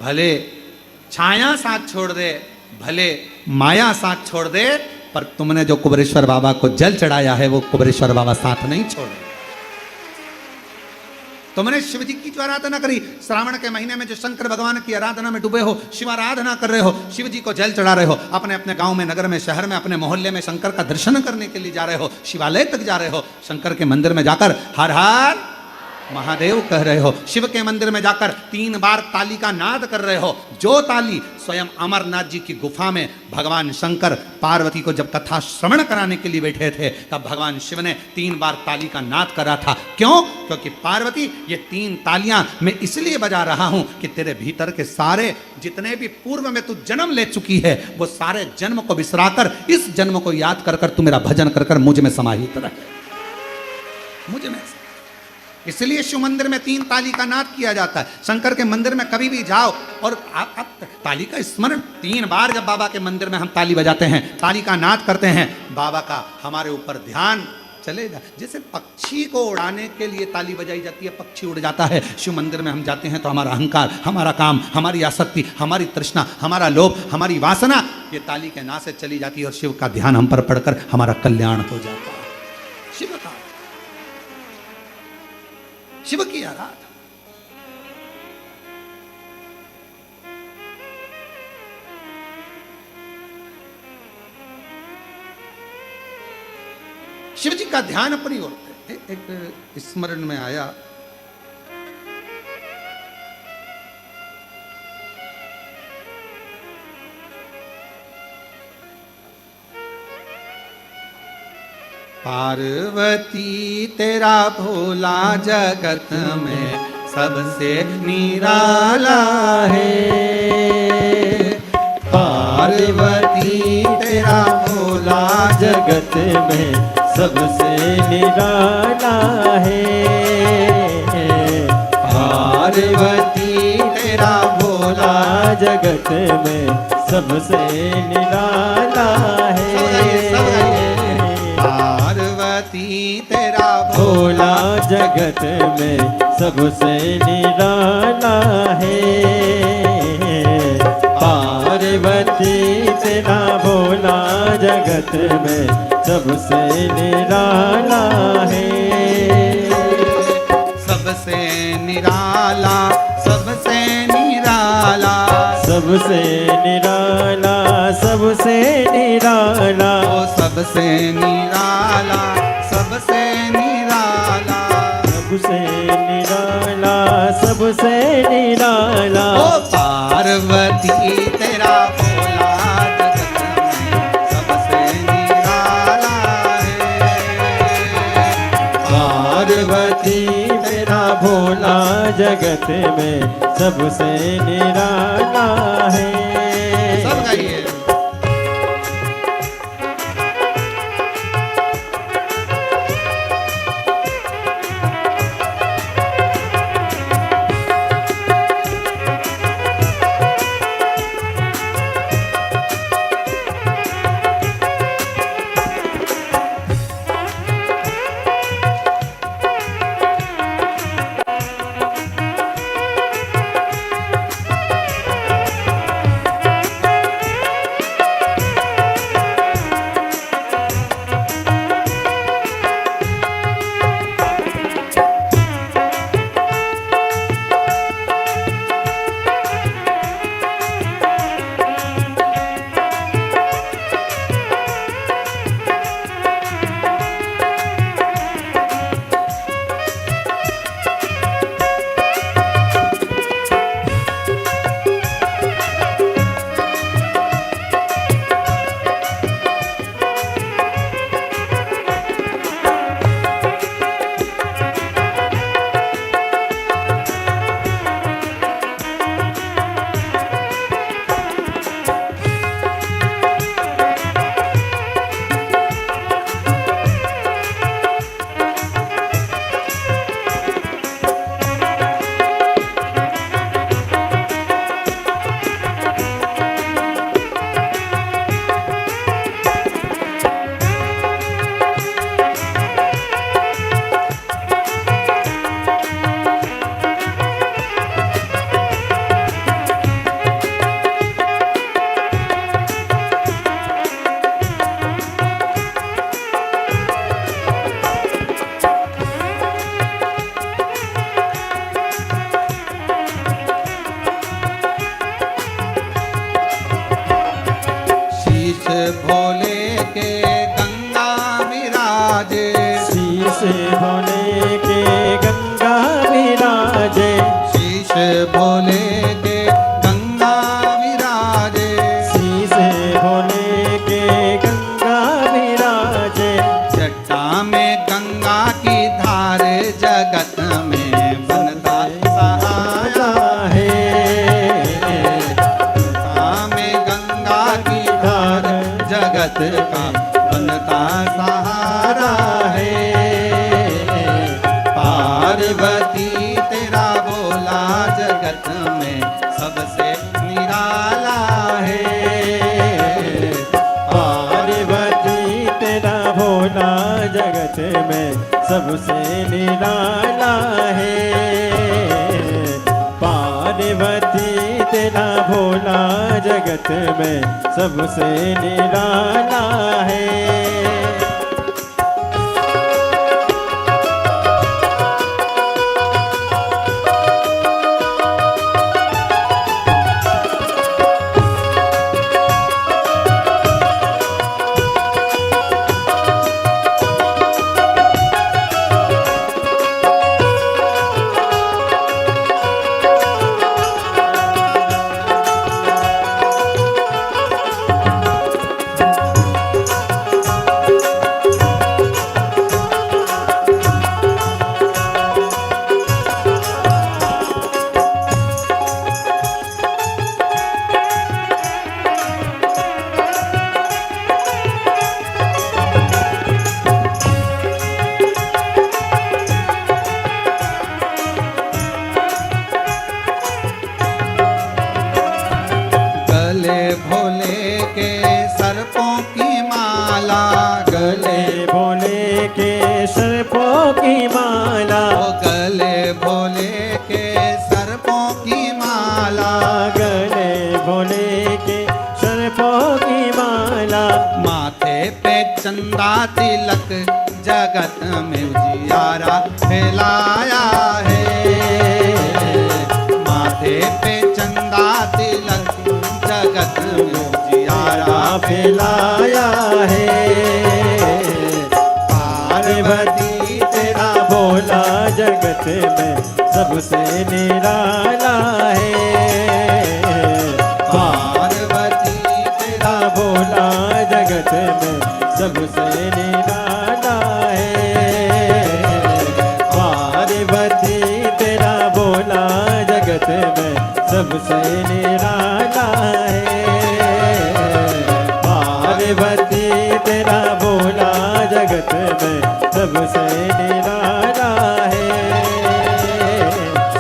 भले छाया साथ छोड़ दे, भले माया साथ छोड़ दे, पर तुमने जो कुबेरेश्वर बाबा को जल चढ़ाया है वो कुबेरेश्वर बाबा साथ नहीं छोड़े। तुमने शिव जी की जो आराधना करी, श्रावण के महीने में जो शंकर भगवान की आराधना में डूबे हो, शिव आराधना कर रहे हो, शिव जी को जल चढ़ा रहे हो, अपने अपने गांव में, नगर में, शहर में, अपने मोहल्ले में शंकर का दर्शन करने के लिए जा रहे हो, शिवालय तक जा रहे हो, शंकर के मंदिर में जाकर हर हर महादेव कह रहे हो, शिव के मंदिर में जाकर 3 बार ताली का नाद कर रहे हो। जो ताली स्वयं अमरनाथ जी की गुफा में भगवान शंकर पार्वती को जब कथा श्रवण कराने के लिए बैठे थे, तब भगवान शिव ने 3 बार ताली का नाद करा था। क्यों? क्योंकि पार्वती, ये 3 तालियां मैं इसलिए बजा रहा हूं कि तेरे भीतर के सारे जितने भी पूर्व में तू जन्म ले चुकी है, वो सारे जन्म को बिसराकर इस जन्म को याद कर कर तू मेरा भजन कर कर मुझ में समाहित रहे, मुझ में। इसलिए शिव मंदिर में 3 ताली का नाद किया जाता है। शंकर के मंदिर में कभी भी जाओ और आप ताली का स्मरण 3 बार जब बाबा के मंदिर में हम ताली बजाते हैं, ताली का नाद करते हैं, बाबा का हमारे ऊपर ध्यान चलेगा। जैसे पक्षी को उड़ाने के लिए ताली बजाई जाती है, पक्षी उड़ जाता है। शिव मंदिर में हम जाते हैं तो हमारा अहंकार, हमारा काम, हमारी आसक्ति, हमारी तृष्णा, हमारा लोभ, हमारी वासना, ये ताली के नाद से चली जाती है और शिव का ध्यान हम पर पड़कर हमारा कल्याण हो जाता है। शिव का, शिव की आराधना। शिव जी का ध्यान अपनी ओर। एक स्मरण में आया, पार्वती तेरा भोला जगत में सबसे निराला है। पार्वती तेरा भोला जगत में सबसे निराला है। पार्वती तेरा भोला जगत में सबसे निराला है। पार्वती तेरा भोला जगत में सबसे निराला है। पार्वती तेरा भोला जगत में सबसे निराला है। सबसे निराला, सबसे निराला, सबसे निराला, सबसे निराला, ओ सबसे निराला, सबसे निराला, सबसे निराला, सबसे निराला। ओ पार्वती तेरा भोला जगत में सबसे निराला है। पार्वती तेरा भोला जगत में सबसे निराला है। सब गाइए। विराजे, शीश भोले के गंगा विराजे, शीश भोले के गंगा विराजे, शीश भोले के गंगा विराजे। जटा में गंगा की धार जगत में बनता सहारा है, जटा में गंगा की धार जगत का बनता सहारा है। पार्वती तेरा बोला जगत में सबसे निराला है। पार्वती तेरा भोला जगत में सबसे निराला है। पार्वती तेरा भोला जगत में सबसे निराला है। गले भोले के सर्पों की माला, गले भोले के सर्पों की माला, ओ गले भोले के सर्पों की माला, गले भोले के सर्पों की माला। माथे पे चंदा तिलक जगत में उजियारा फैलाया है। माथे पे चंदा तिलक जगत में उजियारा फैलाया है। पार्वती तेरा भोला जगत में सबसे निराला है। पार्वती तेरा भोला जगत में सबसे निराला है। पार्वती तेरा भोला जगत में सबसे निराला है। पार्वती तेरा भोला जगत में सबसे निराला है।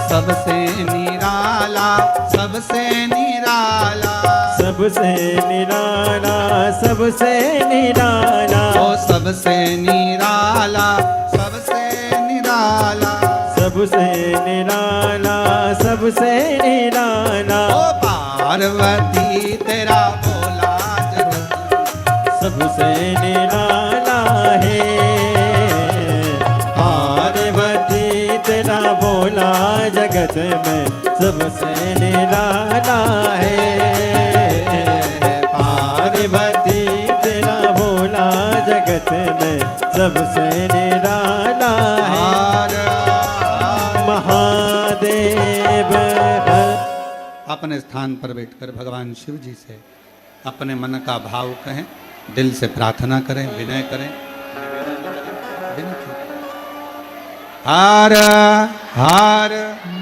सबसे निराला, सबसे निराला, सबसे निराला, सबसे निराला, ओ सबसे निराला, सबसे निराला, सबसे निराला, सबसे निराला। ओ पार्वती तेरा बोला जगत सबसे निराला है। पार्वती तेरा भोला जगत में सबसे निराला है। पार्वती तेरा भोला जगत में सबसे निराला है। महादेव अपने स्थान पर बैठकर भगवान शिव जी से अपने मन का भाव कहें, दिल से प्रार्थना करें, विनय करें, विनती करें। हार हार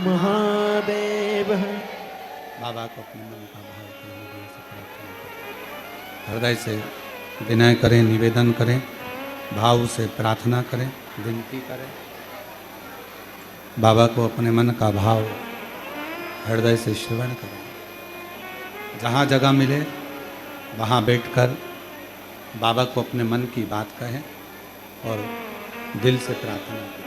महादेव बाबा को अपने मन का भाव कहें, दिल से प्रार्थना करें, हृदय से विनय करें, निवेदन करें, भाव से प्रार्थना करें, विनती करें। बाबा को अपने मन का भाव हृदय से श्रवण करें। जहाँ जगह मिले वहाँ बैठकर बाबा को अपने मन की बात कहें और दिल से प्रार्थना करें।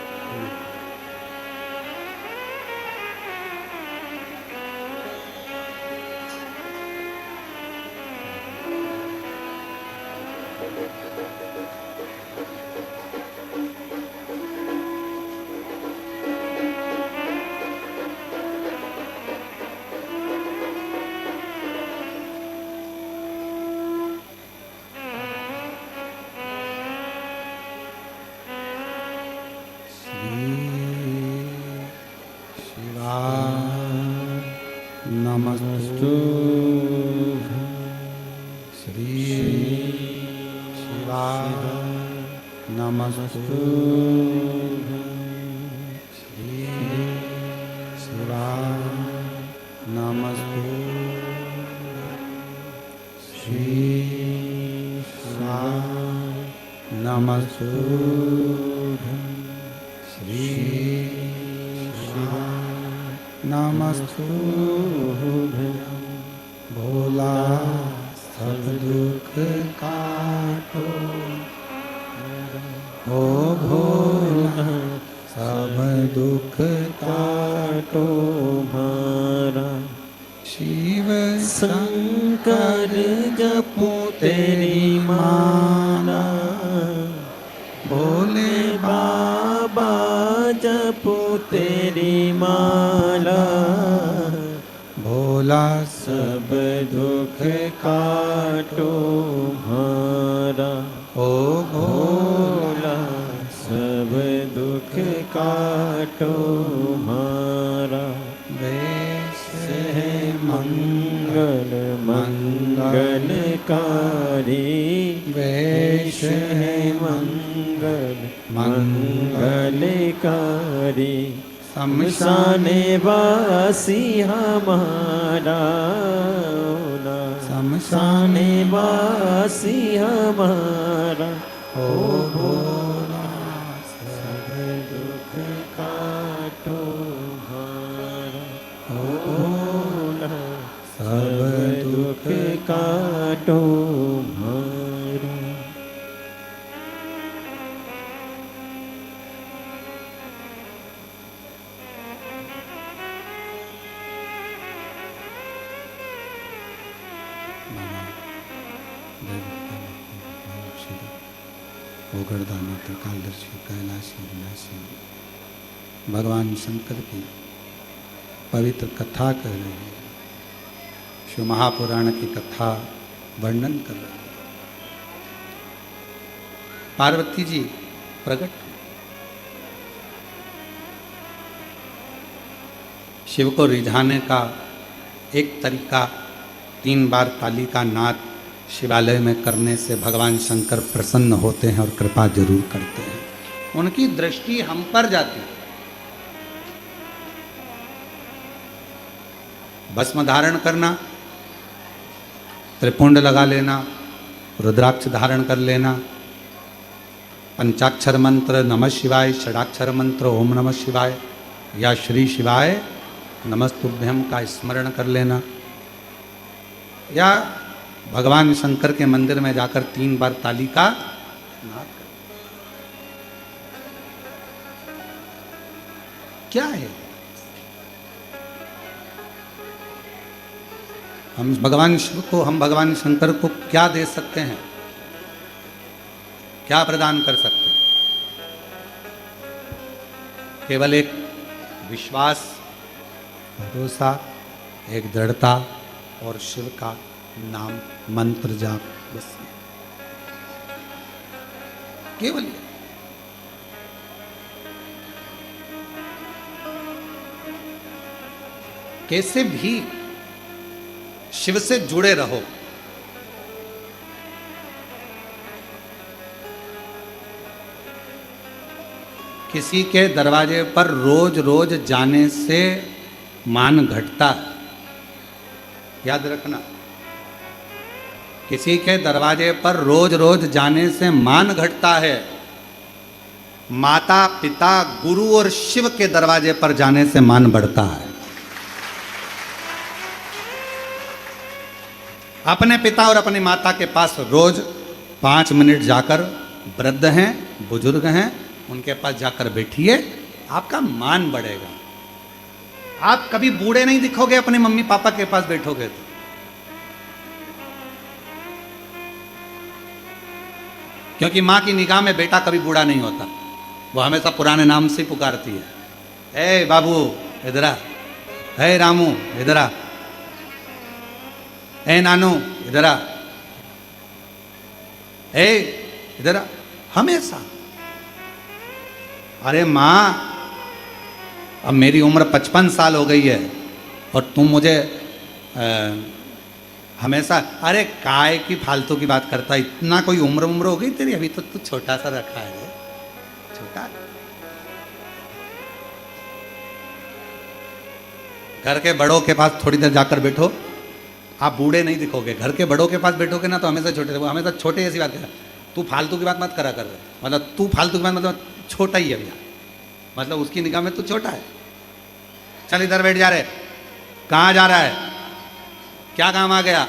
नमस्तु श्री शिवाय नमस्तु श्री शिवाय नमस्तु श्री शिवाय नमस्तु भोला सब दुख काटो ओ भोला सब दुख काटो हमारा शिव शंकर जपो तेरी माला भोले बाबा जपो तेरी माला भोला सब दुख काटो हमारा ओ भोला सब दुख काटो हमारा वेश है मंगल मंगलकारी वेश है मंगल मंगलकारी शमशाने वासी हमारा शमशाने वासी हमारा ओ भोला सब दुख काटो हमारा ओ भोला सब दुख काटो हमारा ओगरदाना त्रिकालदर्शी कैलाशी विनाशी भगवान शंकर की पवित्र कथा कर रहे हैं। शिव महापुराण की कथा वर्णन कर रहे हैं। पार्वती जी प्रकट शिव को रिझाने का एक तरीका 3 बार ताली का नाद शिवालय में करने से भगवान शंकर प्रसन्न होते हैं और कृपा जरूर करते हैं। उनकी दृष्टि हम पर जाती है। भस्म धारण करना, त्रिपुंड लगा लेना, रुद्राक्ष धारण कर लेना, पंचाक्षर मंत्र नमः शिवाय, षडाक्षर मंत्र ओम नमः शिवाय या श्री शिवाय नमस्तुभ्यम का स्मरण कर लेना, या भगवान शंकर के मंदिर में जाकर 3 बार ताली का नाद कर। क्या है हम भगवान शिव को, हम भगवान शंकर को क्या दे सकते हैं, क्या प्रदान कर सकते हैं? केवल एक विश्वास, भरोसा, एक दृढ़ता और शिव का नाम मंत्र जाप, बस केवल ये। कैसे भी शिव से जुड़े रहो। किसी के दरवाजे पर रोज रोज जाने से मान घटता है, याद रखना। किसी के दरवाजे पर रोज रोज जाने से मान घटता है। माता पिता गुरु और शिव के दरवाजे पर जाने से मान बढ़ता है। अपने पिता और अपनी माता के पास रोज 5 मिनट जाकर, वृद्ध हैं, बुजुर्ग हैं, उनके पास जाकर बैठिए, आपका मान बढ़ेगा। आप कभी बूढ़े नहीं दिखोगे अपने मम्मी पापा के पास बैठोगे तो। क्योंकि माँ की निगाह में बेटा कभी बूढ़ा नहीं होता, वो हमेशा पुराने नाम से पुकारती है। ए बाबू इधर आ, ए रामू इधर आ, ए नानू इधर आ, ए इधर आ, हमेशा। अरे माँ, अब मेरी उम्र 55 साल हो गई है और तुम मुझे हमेशा, अरे काय की फालतू की बात करता, इतना कोई उम्र हो गई तेरी, अभी तो तू छोटा सा रखा है। छोटा है। घर के बड़ों के पास थोड़ी देर जाकर बैठो, आप बूढ़े नहीं दिखोगे। घर के बड़ों के पास बैठोगे ना तो हमेशा छोटे, वो हमेशा छोटे ऐसी बात करेगा, तू फालतू की बात मत करा कर, मतलब तू फालतू की बात मतलब छोटा ही है भैया, मतलब उसकी निगाह में तू छोटा है। चल इधर बैठ जा रहे, कहाँ जा रहा है, क्या काम आ गया,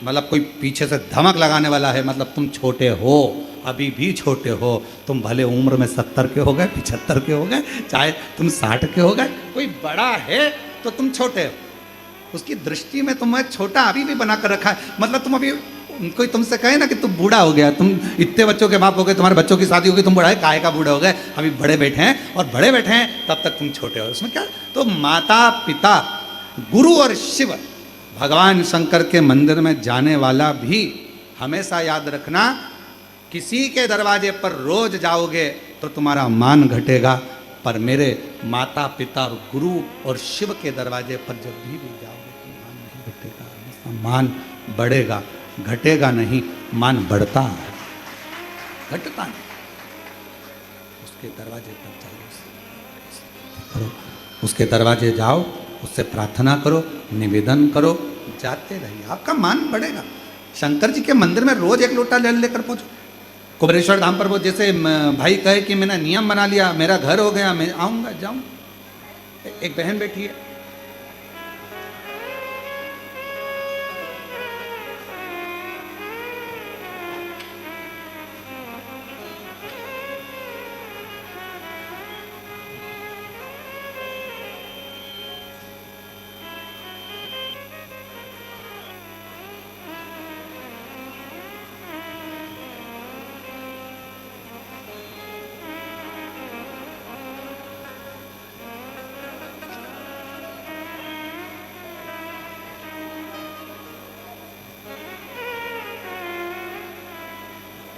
मतलब कोई पीछे से धमक लगाने वाला है, मतलब तुम छोटे हो, अभी भी छोटे हो, तुम भले उम्र में 70 के हो गए, 75 के हो गए, चाहे तुम 60 के हो गए, कोई बड़ा है तो तुम छोटे हो, उसकी दृष्टि में तुम्हें छोटा अभी भी बना कर रखा है। मतलब तुम अभी कोई तुमसे कहे ना कि तुम बूढ़ा हो गया, तुम इतने बच्चों के बाप हो गए, तुम्हारे बच्चों की शादी हो गई, तुम बूढ़ा है, काहे का बूढ़ा हो गए, अभी बड़े बैठे हैं और बड़े बैठे हैं तब तक तुम छोटे हो, उसमें क्या। तो माता पिता गुरु और शिव भगवान शंकर के मंदिर में जाने वाला भी हमेशा याद रखना, किसी के दरवाजे पर रोज जाओगे तो तुम्हारा मान घटेगा, पर मेरे माता पिता और गुरु और शिव के दरवाजे पर जब भी जाओगे तो मान नहीं घटेगा, हमेशा मान बढ़ेगा, घटेगा नहीं, मान बढ़ता है, घटता नहीं। उसके दरवाजे पर जाओ, उसके दरवाजे जाओ, उससे प्रार्थना करो, निवेदन करो, जाते रहिए, आपका मान बढ़ेगा। शंकर जी के मंदिर में रोज एक लोटा जल लेकर पहुंचो। कुबेरेश्वर धाम पर वो जैसे भाई कहे कि मैंने नियम बना लिया, मेरा घर हो गया, मैं आऊँगा जाऊँ। एक बहन बैठी है,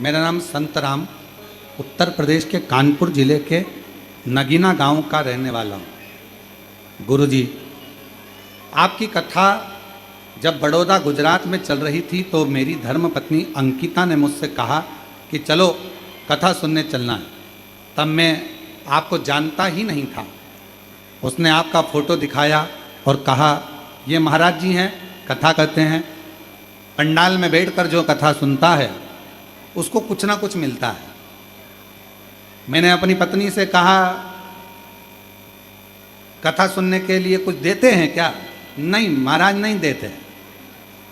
मेरा नाम संत राम, उत्तर प्रदेश के कानपुर जिले के नगीना गांव का रहने वाला हूँ। गुरुजी, आपकी कथा जब बड़ौदा गुजरात में चल रही थी तो मेरी धर्मपत्नी अंकिता ने मुझसे कहा कि चलो कथा सुनने चलना है। तब मैं आपको जानता ही नहीं था। उसने आपका फ़ोटो दिखाया और कहा ये महाराज जी हैं, कथा करते हैं, पंडाल में बैठकर जो कथा सुनता है उसको कुछ ना कुछ मिलता है। मैंने अपनी पत्नी से कहा कथा सुनने के लिए कुछ देते हैं क्या? नहीं महाराज नहीं देते,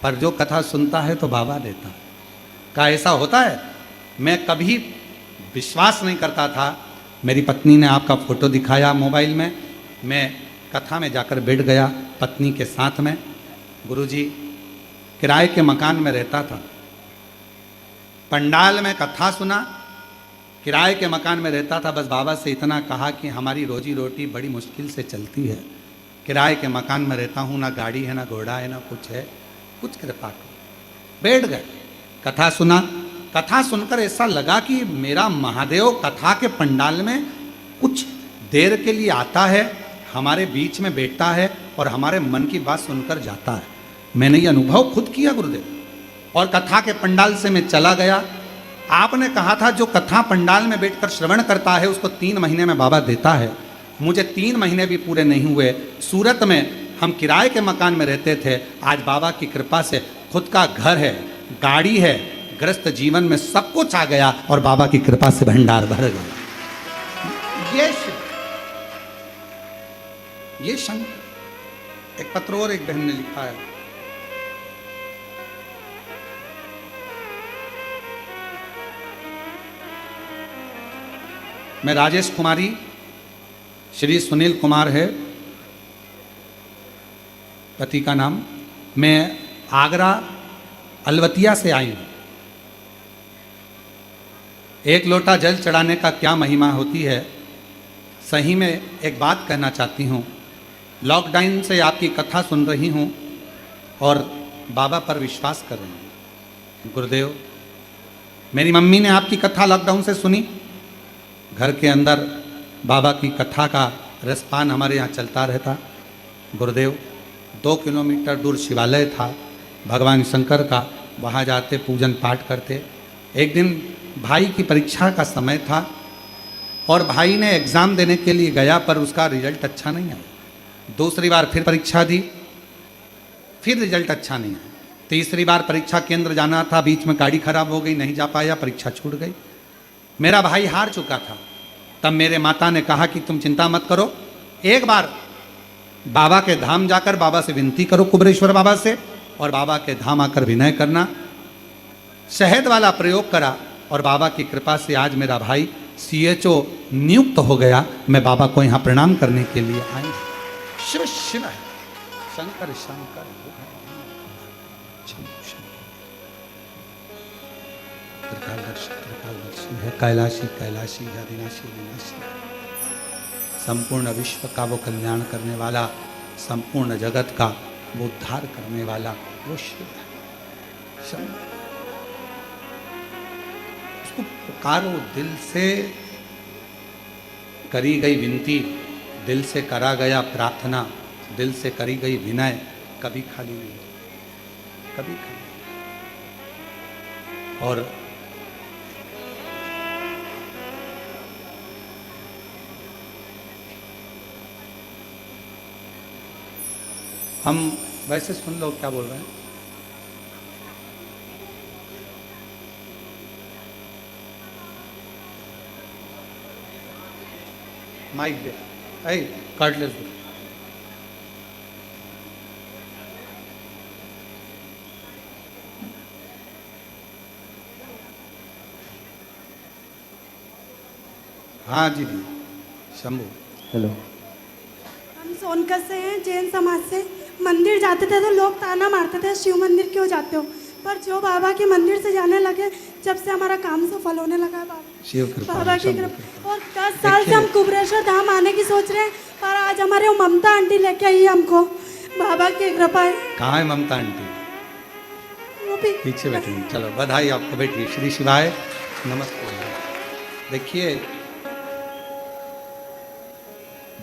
पर जो कथा सुनता है तो बाबा देता है। क्या ऐसा होता है? मैं कभी विश्वास नहीं करता था। मेरी पत्नी ने आपका फ़ोटो दिखाया मोबाइल में, मैं कथा में जाकर बैठ गया पत्नी के साथ में। गुरुजी, किराए के मकान में रहता था, पंडाल में कथा सुना, किराए के मकान में रहता था। बस बाबा से इतना कहा कि हमारी रोजी रोटी बड़ी मुश्किल से चलती है, किराए के मकान में रहता हूँ, ना गाड़ी है, ना घोड़ा है, ना कुछ है, कुछ कृपा करो। बैठ गए, कथा सुना। कथा सुनकर ऐसा लगा कि मेरा महादेव कथा के पंडाल में कुछ देर के लिए आता है, हमारे बीच में बैठता है और हमारे मन की बात सुनकर जाता है। मैंने ये अनुभव खुद किया गुरुदेव, और कथा के पंडाल से मैं चला गया। आपने कहा था जो कथा पंडाल में बैठकर श्रवण करता है उसको 3 महीने में बाबा देता है। मुझे 3 महीने भी पूरे नहीं हुए, सूरत में हम किराए के मकान में रहते थे, आज बाबा की कृपा से खुद का घर है, गाड़ी है, ग्रस्त जीवन में सब कुछ आ गया और बाबा की कृपा से भंडार भर गया। ये शंकर। एक पत्र और एक बहन ने लिखा है, मैं राजेश कुमारी, श्री सुनील कुमार है पति का नाम, मैं आगरा अलवतिया से आई हूँ। एक लोटा जल चढ़ाने का क्या महिमा होती है। सही में एक बात कहना चाहती हूँ, लॉकडाउन से आपकी कथा सुन रही हूँ और बाबा पर विश्वास कर रही हूँ। गुरुदेव, मेरी मम्मी ने आपकी कथा लॉकडाउन से सुनी, घर के अंदर बाबा की कथा का रसपान हमारे यहाँ चलता रहता। गुरुदेव, 2 किलोमीटर दूर शिवालय था भगवान शंकर का, वहाँ जाते, पूजन पाठ करते। एक दिन भाई की परीक्षा का समय था और भाई ने एग्ज़ाम देने के लिए गया पर उसका रिजल्ट अच्छा नहीं आया। दूसरी बार फिर परीक्षा दी, फिर रिजल्ट अच्छा नहीं आया। तीसरी बार परीक्षा केंद्र जाना था, बीच में गाड़ी खराब हो गई, नहीं जा पाया, परीक्षा छूट गई। मेरा भाई हार चुका था। तब मेरे माता ने कहा कि तुम चिंता मत करो, एक बार बाबा के धाम जाकर बाबा से विनती करो, कुबरेश्वर बाबा से, और बाबा के धाम आकर विनय करना। शहद वाला प्रयोग करा और बाबा की कृपा से आज मेरा भाई CHO नियुक्त हो गया। मैं बाबा को यहाँ प्रणाम करने के लिए आई। शिव शिव है, शंकर शंकर है, कैलाशी कैलाशी है, विनाशी विनाशी। संपूर्ण विश्व का वो कल्याण करने वाला, संपूर्ण जगत का वो उद्धार करने वाला वो शिव है, शंकर। उसको पुकारो, दिल से करी गई विनती, दिल से करा गया प्रार्थना, दिल से करी गई विनय कभी खाली नहीं, कभी खाली। और हम वैसे सुन लो क्या बोल रहे हैं। माइक दे, कार्डलेस दो। हाँ जी जी, शंभू। हेलो। हम सोनकत से हैं, जैन समाज से। मंदिर जाते थे तो लोग ताना मारते थे, शिव मंदिर क्यों जाते हो, पर जो बाबा के मंदिर से जाने लगे, जब से हमारा काम सफल होने लगा शिव कृपा, बाबा की कृपा। और 10 साल से हम कुबरेश्वर धाम आने की सोच रहे हैं, पर आज हमारे वो ममता आंटी लेके आई है हमको। बाबा की कृपा है। कहाँ है ममता आंटी? वो भी पीछे बैठी। चलो बधाई आपको, बैठिए। श्री शिवाय नमस्ते। देखिए,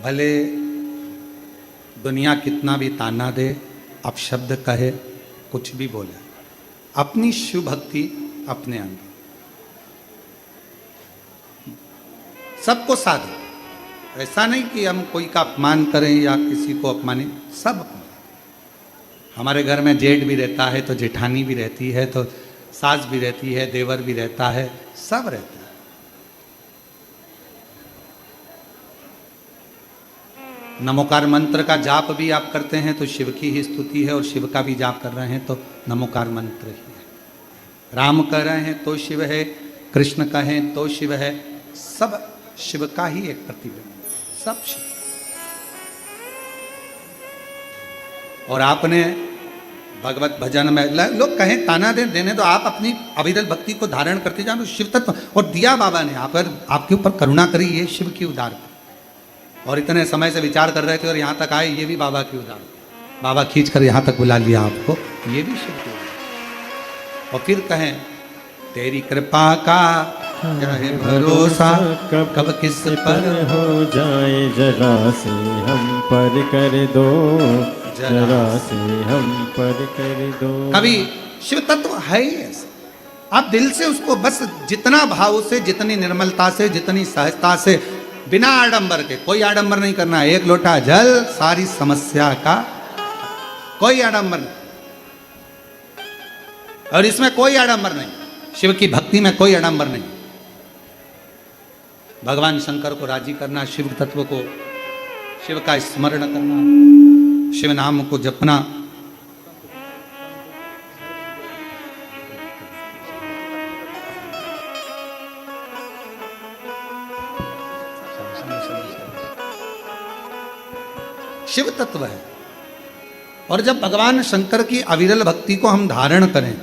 भले दुनिया कितना भी ताना दे, अपशब्द कहे, कुछ भी बोले, अपनी शिव भक्ति अपने अंदर सबको साधो। ऐसा नहीं कि हम कोई का अपमान करें या किसी को अपमानित, सब अपमान। हमारे घर में जेठ भी रहता है तो जेठानी भी रहती है, तो सास भी रहती है, देवर भी रहता है, सब रहता है। नमोकार मंत्र का जाप भी आप करते हैं तो शिव की ही स्तुति है, और शिव का भी जाप कर रहे हैं तो नमोकार मंत्र ही है। राम कह रहे हैं तो शिव है, कृष्ण कहें तो शिव है, सब शिव का ही एक प्रतिबिंब, सब शिव। और आपने भगवत भजन में लोग कहें ताना देने तो आप अपनी अविरल भक्ति को धारण करते जाओ, शिव तत्व। और दिया बाबा ने आप पर, आपके ऊपर करुणा करी, ये शिव की उदार। और इतने समय से विचार कर रहे थे और यहाँ तक आए, ये भी बाबा की उदार। बाबा खींच कर यहाँ तक बुला लिया आपको, ये भी शिव की उदार। और फिर कहें तेरी कृपा का क्या है भरोसा, कब किस पर हो जाए, जरा से हम पर कर दो, जरा से हम पर कर दो। कभी शिव तत्व है ही ऐसा। आप दिल से उसको बस जितना भाव से, जितनी निर्मलता से, जितनी सहजता से, बिना आडंबर के, कोई आडंबर नहीं करना। एक लोटा जल सारी समस्या का, कोई आडंबर नहीं। और इसमें कोई आडंबर नहीं, शिव की भक्ति में कोई आडंबर नहीं। भगवान शंकर को राजी करना, शिव तत्व को, शिव का स्मरण करना, शिव नाम को जपना। शिव तत्व है। और जब भगवान शंकर की अविरल भक्ति को हम धारण करें,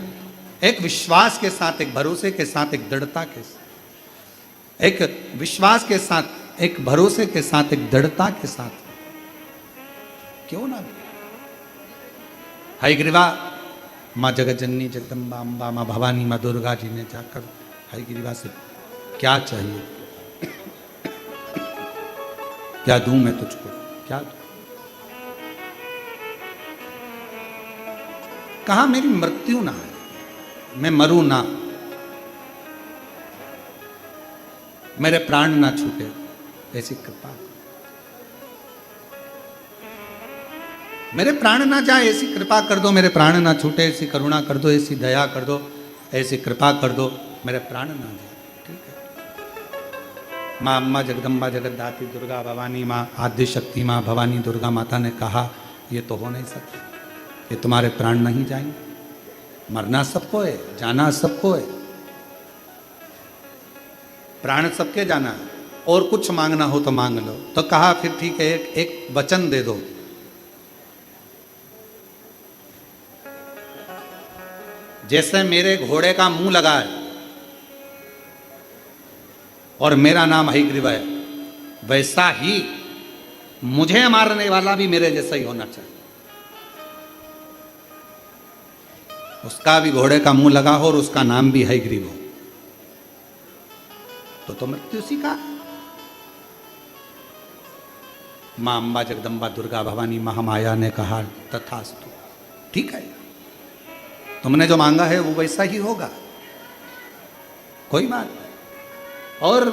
एक विश्वास के साथ, एक भरोसे के साथ, एक दृढ़ता के साथ, एक विश्वास के साथ, एक भरोसे के साथ, एक दृढ़ता के साथ, क्यों ना हयग्रीवा माँ जगज्जननी जगदम्बा अम्बा, माँ भवानी, माँ दुर्गा जी ने जाकर हयग्रीवा से क्या चाहिए, क्या दूं मैं तुझको, क्या दूं? कहा मेरी मृत्यु ना है, मैं मरूं ना, मेरे प्राण ना छूटे, ऐसी कृपा। मेरे प्राण ना जाए ऐसी कृपा कर दो, मेरे प्राण ना छूटे ऐसी करुणा कर दो, ऐसी दया कर दो, ऐसी कृपा कर दो, मेरे प्राण ना जाए। ठीक है। माँ अम्मा जगदम्बा जगतदात्री दुर्गा भवानी माँ आद्य शक्ति माँ भवानी दुर्गा माता ने कहा ये तो हो नहीं सकता, ये तुम्हारे प्राण नहीं जाएंगे। मरना सबको है, जाना सबको है, प्राण सबके जाना है, और कुछ मांगना हो तो मांग लो। तो कहा फिर ठीक है, एक वचन दे दो। जैसे मेरे घोड़े का मुंह लगा है और मेरा नाम हयग्रीव है, वैसा ही मुझे मारने वाला भी मेरे जैसा ही होना चाहिए। उसका भी घोड़े का मुंह लगा हो और उसका नाम भी हयग्रीव हो, तो मृत्यु उसी का। मां अम्बा जगदम्बा दुर्गा भवानी महामाया ने कहा तथास्तु, ठीक है, तुमने जो मांगा है वो वैसा ही होगा, कोई बात नहीं। और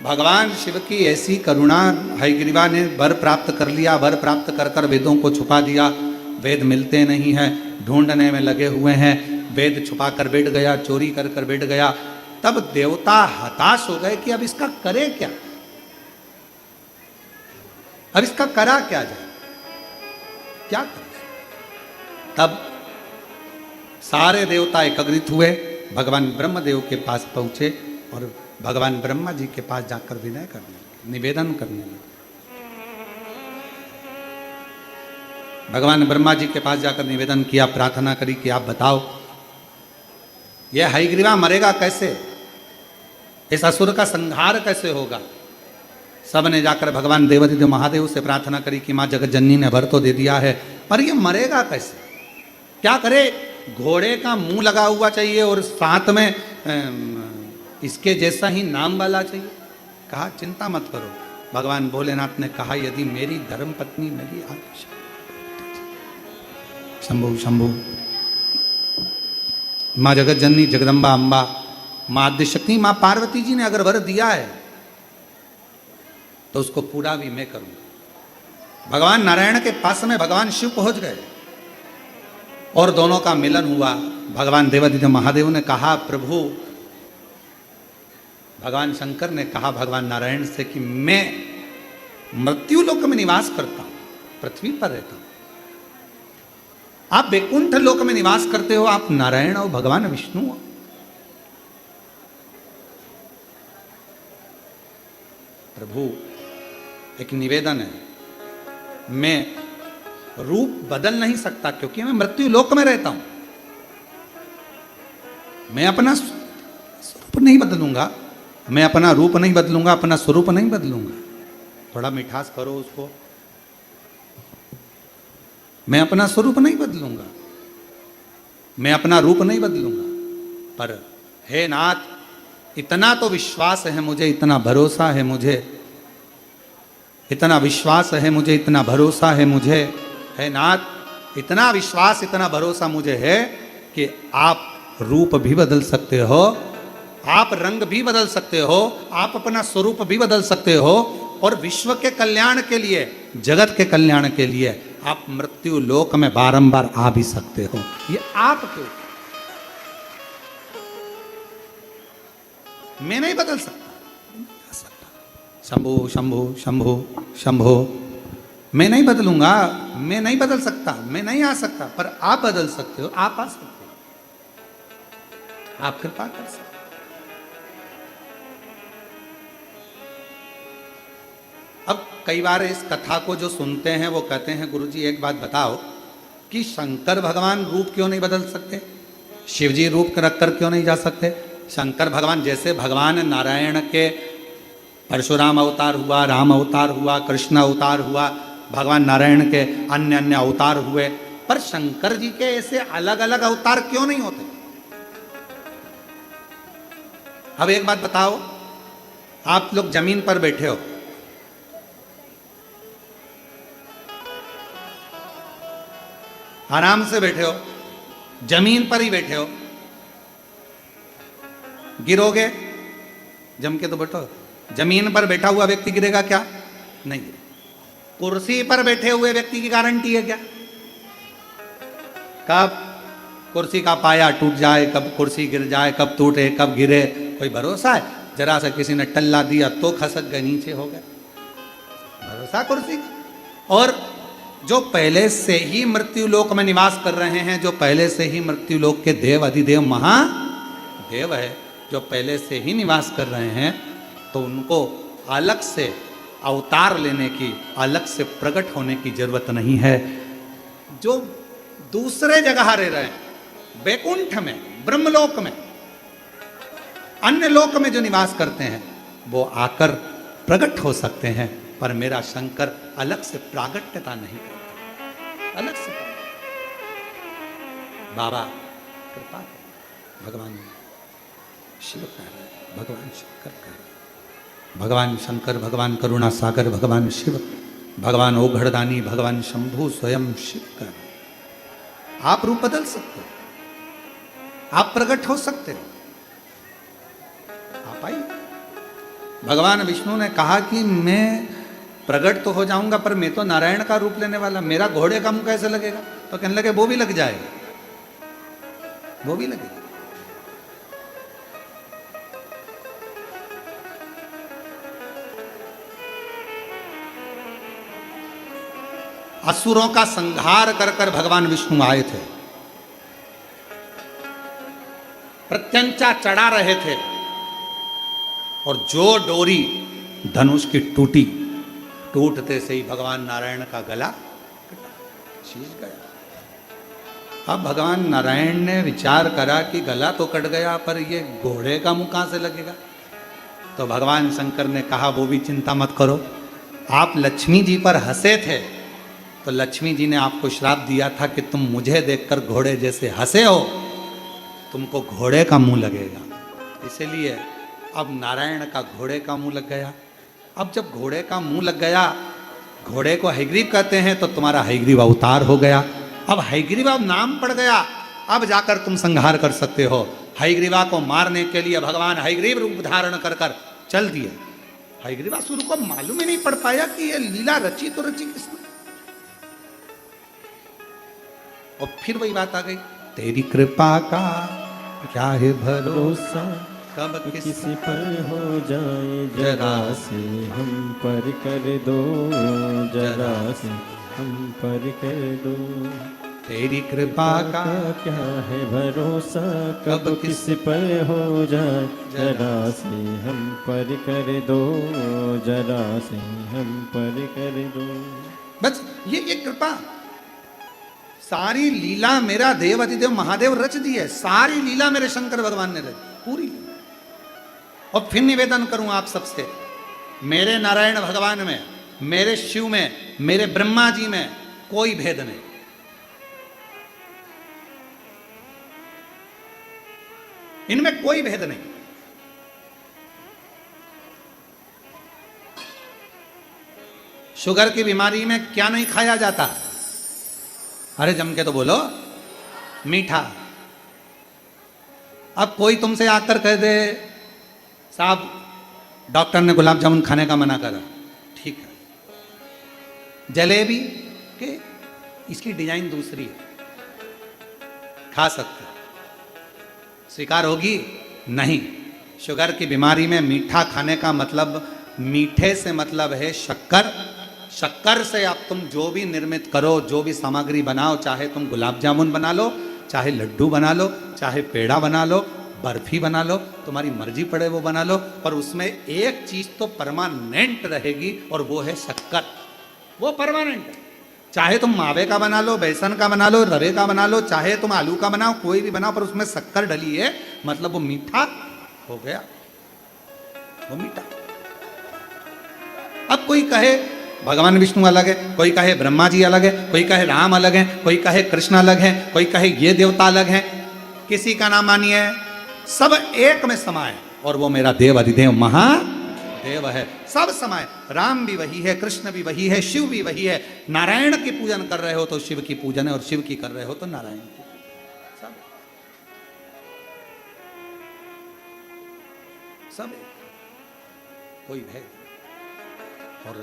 भगवान शिव की ऐसी करुणा, हयग्रीवा ने वर प्राप्त कर लिया, वर प्राप्त कर कर वेदों को छुपा दिया, वेद मिलते नहीं हैं, ढूंढने में लगे हुए हैं, वेद छुपा कर बैठ गया, चोरी कर कर बैठ गया। तब देवता हताश हो गए कि अब इसका करे क्या, अब इसका करा क्या जाए, क्या करे। तब सारे देवता एकत्रित हुए, भगवान ब्रह्मदेव के पास पहुंचे और भगवान ब्रह्मा जी के पास जाकर विनय करने लगे, निवेदन करने लगे। भगवान ब्रह्मा जी के पास जाकर निवेदन किया, प्रार्थना करी कि आप बताओ यह हयग्रीवा मरेगा कैसे, इस असुर का संहार कैसे होगा। सब ने जाकर भगवान देवादिदेव महादेव से प्रार्थना करी कि माँ जगत जननी ने वर तो दे दिया है, पर यह मरेगा कैसे, क्या करे। घोड़े का मुंह लगा हुआ चाहिए और साथ में इसके जैसा ही नाम वाला चाहिए। कहा चिंता मत करो। भगवान भोलेनाथ ने कहा यदि मेरी धर्म पत्नी मेरी आज्ञा, शंभु शंभु, माँ जगत जननी जगदम्बा अम्बा, माँ आद्यशक्ति, माँ पार्वती जी ने अगर वर दिया है तो उसको पूरा भी मैं करूंगा। भगवान नारायण के पास में भगवान शिव पहुंच गए और दोनों का मिलन हुआ। भगवान देवादिदेव महादेव ने कहा प्रभु, भगवान शंकर ने कहा भगवान नारायण से कि मैं मृत्यु लोक में निवास करता हूं, पृथ्वी पर रहता हूं, आप वैकुंठ लोक में निवास करते हो, आप नारायण हो, भगवान विष्णु हो। प्रभु एक निवेदन है, मैं रूप बदल नहीं सकता क्योंकि मैं मृत्यु लोक में रहता हूं, मैं अपना स्वरूप नहीं बदलूंगा, मैं अपना रूप नहीं बदलूंगा, अपना स्वरूप नहीं बदलूंगा। थोड़ा मिठास करो उसको। मैं अपना स्वरूप नहीं बदलूंगा, मैं अपना रूप नहीं बदलूंगा, पर हे नाथ इतना तो विश्वास है मुझे, इतना भरोसा है मुझे, इतना विश्वास है मुझे, इतना भरोसा है मुझे, हे नाथ इतना विश्वास इतना भरोसा मुझे है कि आप रूप भी बदल सकते हो, आप रंग भी बदल सकते हो, आप अपना स्वरूप भी बदल सकते हो, और विश्व के कल्याण के लिए, जगत के कल्याण के लिए आप मृत्यु लोक में बारंबार आ भी सकते हो। ये आपके, मैं नहीं बदल सकता। शंभो शंभो शंभो शंभो, मैं नहीं बदलूंगा, मैं नहीं बदल सकता, मैं नहीं आ सकता, पर आप बदल सकते हो, आप आ सकते हो, आप कृपा कर सकते हो। अब कई बार इस कथा को जो सुनते हैं वो कहते हैं गुरुजी एक बात बताओ कि शंकर भगवान रूप क्यों नहीं बदल सकते, शिवजी रूप रख कर क्यों नहीं जा सकते। शंकर भगवान जैसे भगवान नारायण के परशुराम अवतार हुआ, राम अवतार हुआ, कृष्ण अवतार हुआ, भगवान नारायण के अन्य अन्य अवतार हुए, पर शंकर जी के ऐसे अलग अलग अवतार क्यों नहीं होते। अब एक बात बताओ, आप लोग जमीन पर बैठे हो, आराम से बैठे हो, जमीन पर ही बैठे हो, गिरोगे, जम के तो बैठो, जमीन पर बैठा हुआ व्यक्ति गिरेगा क्या? नहीं गिरेगा। कुर्सी पर बैठे हुए व्यक्ति की गारंटी है क्या? कब कुर्सी का पाया टूट जाए, कब कुर्सी गिर जाए, कब टूटे, कब गिरे, कोई भरोसा है? जरा सा किसी ने टल्ला दिया तो खसक गए, नीचे हो गए, भरोसा कुर्सी का। और जो पहले से ही मृत्यु लोक में निवास कर रहे हैं, जो पहले से ही मृत्यु लोक के देव अधिदेव महादेव है, जो पहले से ही निवास कर रहे हैं, तो उनको अलग से अवतार लेने की, अलग से प्रकट होने की जरूरत नहीं है। जो दूसरे जगह रह रहे हैं, वैकुंठ में, ब्रह्मलोक में, अन्य लोक में जो निवास करते हैं, वो आकर प्रकट हो सकते हैं, पर मेरा शंकर अलग से प्रागट्यता नहीं करता, अलग से। बाबा कृपा करें, भगवान शिव कह रहे हैं, भगवान शंकर कह रहे हैं, भगवान शंकर, भगवान करुणा सागर, भगवान शिव, भगवान ओघड़दानी, भगवान शंभु स्वयं शिव कह रहे हैं। आप रूप बदल सकते हो, आप प्रकट हो सकते हो, आप आइए। भगवान विष्णु ने कहा कि मैं प्रकट तो हो जाऊंगा, पर मैं तो नारायण का रूप लेने वाला, मेरा घोड़े का मुंह कैसे लगेगा? तो कहने लगे वो भी लग जाएगा, वो भी लगेगा। असुरों का संहार कर कर भगवान विष्णु आए थे, प्रत्यंचा चढ़ा रहे थे, और जो डोरी धनुष की टूटी, टूटते से ही भगवान नारायण का गला शीश गया। अब भगवान नारायण ने विचार करा कि गला तो कट गया, पर ये घोड़े का मुंह कहां से लगेगा? तो भगवान शंकर ने कहा वो भी चिंता मत करो, आप लक्ष्मी जी पर हंसे थे, तो लक्ष्मी जी ने आपको श्राप दिया था कि तुम मुझे देखकर घोड़े जैसे हंसे हो, तुमको घोड़े का मुंह लगेगा। इसीलिए अब नारायण का घोड़े का मुंह लग गया। अब जब घोड़े का मुंह लग गया, घोड़े को हयग्रीव कहते हैं, तो तुम्हारा हयग्रीव अवतार हो गया। अब हयग्रीव अब नाम पड़ गया, अब जाकर तुम संहार कर सकते हो। हयग्रीवा को मारने के लिए भगवान हयग्रीव रूप धारण कर कर चल दिए। हयग्रीवासुर को मालूम ही नहीं पड़ पाया कि ये लीला रची तो रची किसने। और फिर वही बात आ गई, तेरी कृपा का क्या है भरोसा, कब किसी पर हो जाए, जरा से हम पर कर दो, जरा से हम पर कर दो। तेरी कृपा का क्या है भरोसा, कब किस पर हो जाए, जरा से हम पर कर दो, जरा से हम पर कर दो। बस ये कृपा, सारी लीला मेरा देव अधिदेव महादेव रच दी है, सारी लीला मेरे शंकर भगवान ने रच, पूरी लीला। और फिर निवेदन करूं आप सबसे, मेरे नारायण भगवान में, मेरे शिव में, मेरे ब्रह्मा जी में कोई भेद नहीं। इनमें कोई भेद नहीं। शुगर की बीमारी में क्या नहीं खाया जाता? अरे जम के तो बोलो, मीठा। अब कोई तुमसे आकर कह दे साहब डॉक्टर ने गुलाब जामुन खाने का मना करा, ठीक है, जलेबी के इसकी डिजाइन दूसरी है, खा सकते, स्वीकार होगी? नहीं। शुगर की बीमारी में मीठा खाने का मतलब, मीठे से मतलब है शक्कर। शक्कर से आप तुम जो भी निर्मित करो, जो भी सामग्री बनाओ, चाहे तुम गुलाब जामुन बना लो, चाहे लड्डू बना लो, चाहे पेड़ा बना लो, बर्फी बना लो, तुम्हारी मर्जी पड़े वो बना लो, पर उसमें एक चीज तो परमानेंट रहेगी, और वो है शक्कर। वो परमानेंट है। चाहे तुम मावे का बना लो, बेसन का बना लो, रवे का बना लो, चाहे तुम आलू का बनाओ, कोई भी बनाओ, पर उसमें शक्कर डली है, मतलब वो मीठा हो गया, वो मीठा। अब कोई कहे भगवान विष्णु अलग है, कोई कहे ब्रह्मा जी अलग है, कोई कहे राम अलग है, कोई कहे कृष्ण अलग है, कोई कहे ये देवता अलग है, किसी का नाम मानिए, सब एक में समाये, और वो मेरा देव अधिदेव महादेव है। सब समाये, राम भी वही है, कृष्ण भी वही है, शिव भी वही है। नारायण की पूजन कर रहे हो तो शिव की पूजन है, और शिव की कर रहे हो तो नारायण की। सब सब कोई भेद नहीं। और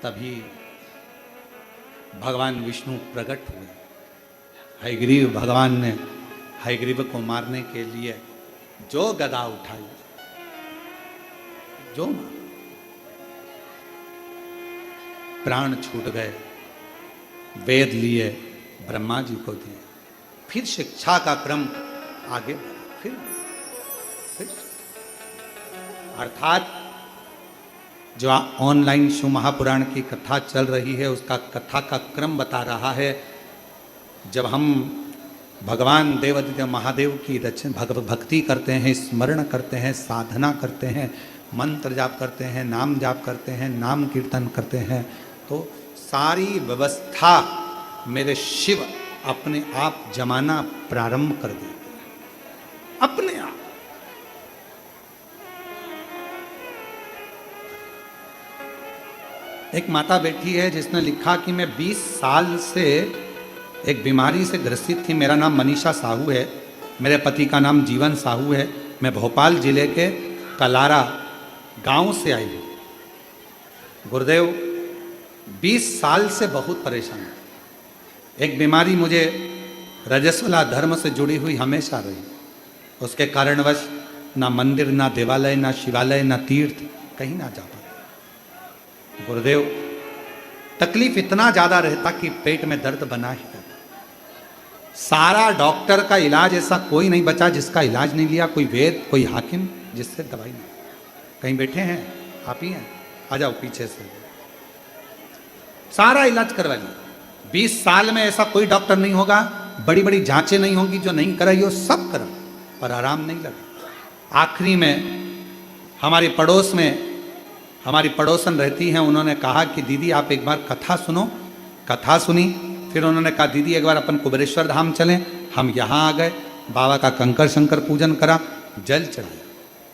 तभी भगवान विष्णु प्रकट हुए। हयग्रीव भगवान ने हयग्रीव को मारने के लिए जो गदा उठाई, जो मार, प्राण छूट गए। वेद लिए, ब्रह्मा जी को दिए। फिर शिक्षा का क्रम आगे बढ़ा। फिर अर्थात जो ऑनलाइन शिव महापुराण की कथा चल रही है, उसका कथा का क्रम बता रहा है। जब हम भगवान देवादिदेव महादेव की भक्ति करते हैं, स्मरण करते हैं, साधना करते हैं, मंत्र जाप करते हैं, नाम जाप करते हैं, नाम कीर्तन करते हैं, तो सारी व्यवस्था मेरे शिव अपने आप जमाना प्रारंभ कर देते हैं, अपने आप। एक माता बैठी है जिसने लिखा कि मैं 20 साल से एक बीमारी से ग्रसित थी। मेरा नाम मनीषा साहू है, मेरे पति का नाम जीवन साहू है। मैं भोपाल जिले के कलारा गांव से आई हूँ। गुरुदेव 20 साल से बहुत परेशान है। एक बीमारी मुझे रजस्वला धर्म से जुड़ी हुई हमेशा रही। उसके कारणवश ना मंदिर, ना देवालय, ना शिवालय, ना तीर्थ, कहीं ना जा पाता। गुरुदेव तकलीफ इतना ज़्यादा रहता कि पेट में दर्द बना ही रहता। सारा डॉक्टर का इलाज ऐसा कोई नहीं बचा जिसका इलाज नहीं लिया, कोई वेद, कोई हाकिम जिससे दवाई नहीं। कहीं बैठे हैं आप ही हैं, आ जाओ पीछे से। सारा इलाज करवा लिया। 20 साल में ऐसा कोई डॉक्टर नहीं होगा, बड़ी बड़ी जांचें नहीं होंगी जो नहीं कराई हो, सब करा, पर आराम नहीं लगा। आखिरी में हमारे पड़ोस में हमारी पड़ोसन रहती हैं, उन्होंने कहा कि दीदी आप एक बार कथा सुनो। कथा सुनी। फिर उन्होंने कहा दीदी एक बार अपन कुबेरेश्वर धाम चलें। हम यहाँ आ गए, बाबा का कंकर शंकर पूजन करा, जल चढ़ाया,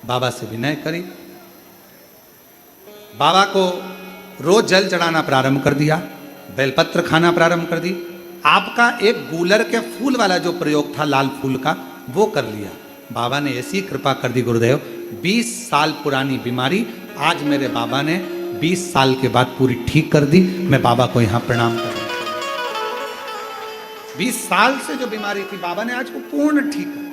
बाबा से विनय करी, बाबा को रोज जल चढ़ाना प्रारंभ कर दिया, बेलपत्र खाना प्रारंभ कर दी। आपका एक गूलर के फूल वाला जो प्रयोग था लाल फूल का, वो कर लिया। बाबा ने ऐसी कृपा कर दी गुरुदेव, 20 साल पुरानी बीमारी आज मेरे बाबा ने 20 साल के बाद पूरी ठीक कर दी। मैं बाबा को यहाँ प्रणाम कर रहा हूँ। 20 साल से जो बीमारी थी बाबा ने आज को पूर्ण ठीक कर।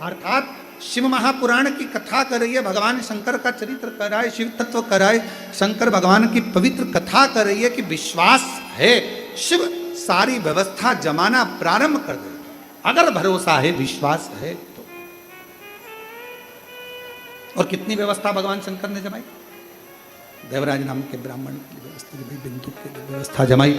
अर्थात शिव महापुराण की कथा कर रही है, भगवान शंकर का चरित्र कर रहा है, शिव तत्व कर रहा है, शंकर भगवान की पवित्र कथा कर रही है कि विश्वास है, शिव सारी व्यवस्था जमाना प्रारंभ कर दे। अगर भरोसा है, विश्वास है तो। और कितनी व्यवस्था भगवान शंकर ने जमाई। देवराज नाम के ब्राह्मण की व्यवस्था जमाई, बिंदु की व्यवस्था जमाई।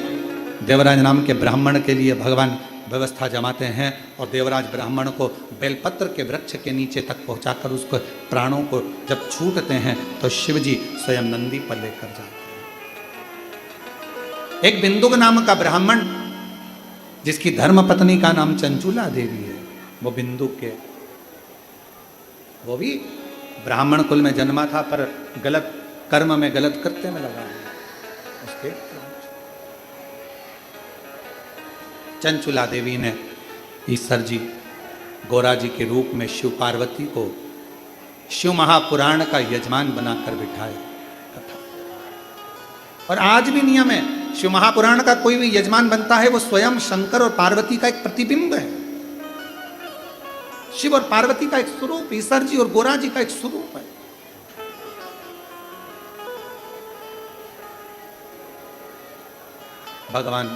देवराज नाम के ब्राह्मण के लिए भगवान व्यवस्था जमाते हैं और देवराज ब्राह्मण को बेलपत्र के वृक्ष के नीचे तक पहुंचाकर उसको प्राणों को जब छूटते हैं तो शिवजी स्वयं नंदी पर लेकर जाते हैं। एक बिंदुक नाम का ब्राह्मण जिसकी धर्मपत्नी का नाम चंचुला देवी है, वो बिंदुक के, वो भी ब्राह्मण कुल में जन्मा था पर गलत कर्म में, गलत कृत्य में लगा है। उसके चंचुला देवी ने ईश्वर जी गोरा जी के रूप में शिव पार्वती को शिव महापुराण का यजमान बनाकर बिठाया कथा। और आज भी नियम है, शिव महापुराण का कोई भी यजमान बनता है वो स्वयं शंकर और पार्वती का एक प्रतिबिंब है। शिव और पार्वती का एक स्वरूप, ईश्वर जी और गोरा जी का एक स्वरूप है। भगवान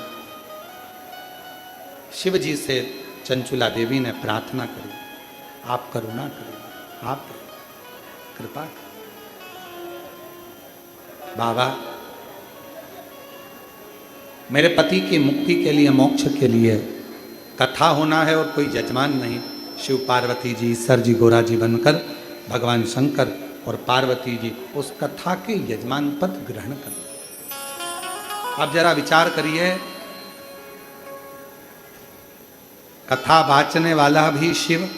शिव जी से चंचुला देवी ने प्रार्थना करी, आप करुणा करिए, आप कृपा करिए। बाबा मेरे पति की मुक्ति के लिए, मोक्ष के लिए कथा होना है और कोई यजमान नहीं। शिव पार्वती जी, ईश्वर जी, गोरा जी बनकर भगवान शंकर और पार्वती जी उस कथा के यजमान पद ग्रहण कर। अब जरा विचार करिए, कथा वाचने वाला भी शिव,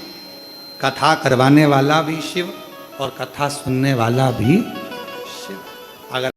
कथा करवाने वाला भी शिव और कथा सुनने वाला भी शिव। अगर